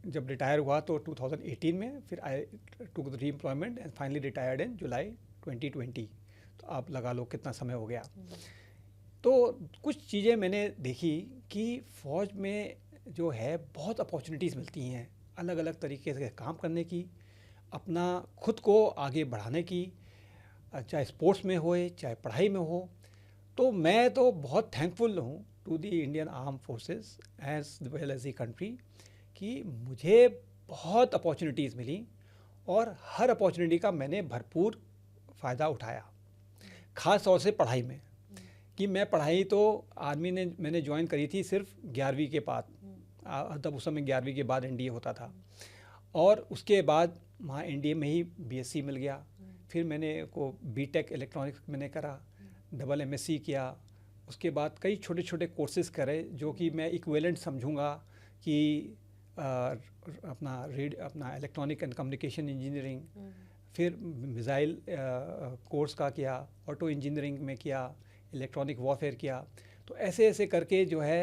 Speaker 2: जब रिटायर हुआ तो 2018 में फिर I took the reemployment and finally retired in July 2020। तो आप लगा लो कितना समय हो गया। तो कुछ चीज़ें मैंने देखी कि फ़ौज में जो है बहुत अपॉर्चुनिटीज़ मिलती हैं अलग अलग तरीके से काम करने की, अपना खुद को आगे बढ़ाने की, चाहे स्पोर्ट्स में हो चाहे पढ़ाई में हो। तो मैं तो बहुत थैंकफुल हूँ to the Indian arm forces as well as the country कि मुझे बहुत अपॉर्चुनिटीज़ मिली, और हर अपॉर्चुनिटी का मैंने भरपूर फ़ायदा उठाया, ख़ास तौर से पढ़ाई में। कि मैं पढ़ाई तो आर्मी ने मैंने ज्वाइन करी थी सिर्फ 11वीं के बाद, तब उस समय 11वीं के बाद एनडीए होता था, और उसके बाद वहाँ एनडीए में ही बीएससी मिल गया। फिर मैंने को बीटेक इलेक्ट्रॉनिक्स मैंने करा, डबल एमएससी किया। उसके बाद कई छोटे छोटे कोर्सेज़ करे जो कि मैं इक्विवेलेंट समझूंगा कि अपना इलेक्ट्रॉनिक एंड कम्युनिकेशन इंजीनियरिंग, फिर मिसाइल कोर्स का किया, ऑटो इंजीनियरिंग में किया, इलेक्ट्रॉनिक वॉरफेयर किया। तो ऐसे ऐसे करके जो है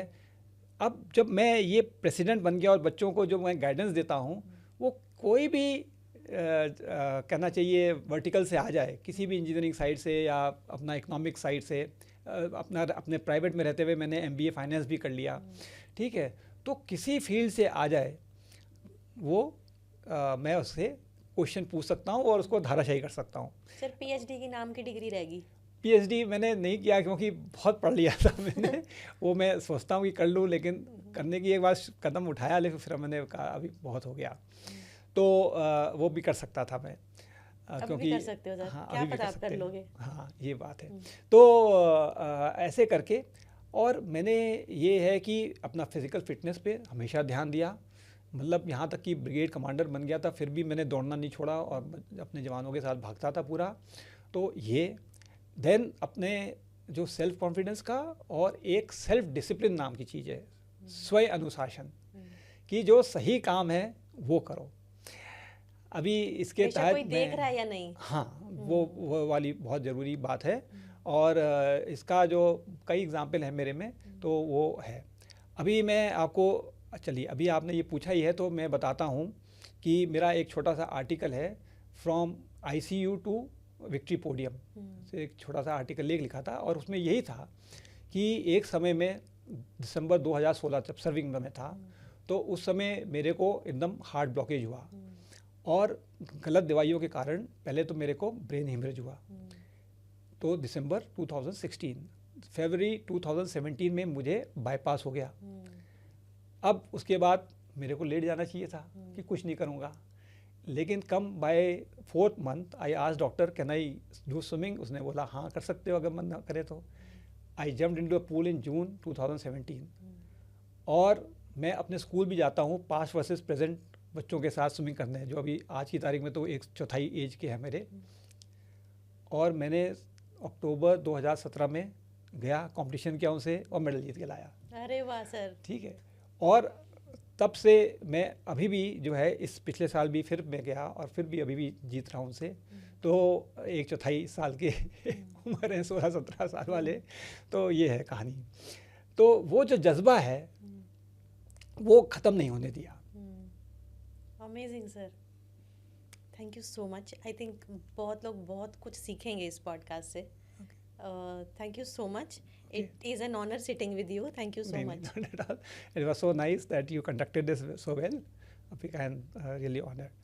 Speaker 2: अब जब मैं ये प्रेसिडेंट बन गया और बच्चों को जो मैं गाइडेंस देता हूँ, वो कोई भी कहना चाहिए वर्टिकल से आ जाए, किसी भी इंजीनियरिंग साइड से या अपना इकोनॉमिक साइड से, अपने प्राइवेट में रहते हुए मैंने एमबीए फाइनेंस भी कर लिया, ठीक है। तो किसी फील्ड से आ जाए वो मैं उससे क्वेश्चन पूछ सकता हूँ और उसको धाराशायी कर सकता हूँ।
Speaker 1: सर पीएचडी की नाम की डिग्री रहेगी?
Speaker 2: पीएचडी मैंने नहीं किया क्योंकि बहुत पढ़ लिया था मैंने। वो मैं सोचता हूँ कि कर लूँ, लेकिन करने की एक बार कदम उठाया, लेकिन फिर मैंने कहा अभी बहुत हो गया। तो वो भी कर सकता था मैं,
Speaker 1: क्योंकि भी कर सकते हो सर,
Speaker 2: हाँ,
Speaker 1: क्या पता आप कर लोगे।
Speaker 2: हाँ ये बात है। तो ऐसे करके, और मैंने ये है कि अपना फिज़िकल फिटनेस पे हमेशा ध्यान दिया, मतलब यहाँ तक कि ब्रिगेड कमांडर बन गया था, फिर भी मैंने दौड़ना नहीं छोड़ा और अपने जवानों के साथ भागता था पूरा। तो ये देन अपने जो सेल्फ कॉन्फिडेंस का, और एक सेल्फ डिसिप्लिन नाम की चीज़ है, स्वयं अनुशासन, कि जो सही काम है वो करो। अभी इसके तहत
Speaker 1: कोई देख रहा है या नहीं,
Speaker 2: हाँ वो वाली बहुत ज़रूरी बात है। और इसका जो कई एग्जाम्पल है मेरे में, तो वो है। अभी मैं आपको, चलिए अभी आपने ये पूछा ही है तो मैं बताता हूँ कि मेरा एक छोटा सा आर्टिकल है, from ICU to victory podium से एक छोटा सा आर्टिकल लिखा था, और उसमें यही था कि एक समय में दिसंबर 2016 जब सर्विंग में था, तो उस समय मेरे को एकदम हार्ट ब्लॉकेज हुआ, और गलत दवाइयों के कारण पहले तो मेरे को ब्रेन हेमरेज हुआ। तो दिसंबर 2016, फरवरी 2017 में मुझे बाईपास हो गया। अब उसके बाद मेरे को लेट जाना चाहिए था कि कुछ नहीं करूँगा, लेकिन come by 4th month I आज doctor can I do swimming. उसने बोला हाँ कर सकते हो अगर मन ना करे तो। I jumped into a pool in June 2017, और मैं अपने स्कूल भी जाता हूँ पास्ट वर्सेस प्रेजेंट बच्चों के साथ स्विमिंग करने, जो अभी आज की तारीख में तो 1/4 एज के हैं मेरे। और मैंने अक्टूबर 2017 में गया, कंपटीशन किया उनसे और मेडल जीत के लाया।
Speaker 1: अरे वाह सर।
Speaker 2: ठीक है। और तब से मैं अभी भी जो है इस पिछले साल भी फिर मैं गया और फिर भी अभी भी जीत रहा हूँ उनसे। तो एक चौथाई साल के उम्र हैं, 16-17 साल वाले। तो ये है कहानी। तो वो जो जज्बा है वो ख़त्म नहीं होने दिया।
Speaker 1: Amazing sir, thank you so much. I think बहुत लोग बहुत कुछ सीखेंगे इस पॉडकास्ट से। Thank you so much. It is an honour sitting with you. Thank you so
Speaker 2: नहीं,
Speaker 1: much.
Speaker 2: not at all. It was so nice that you conducted this so well. I am really honored.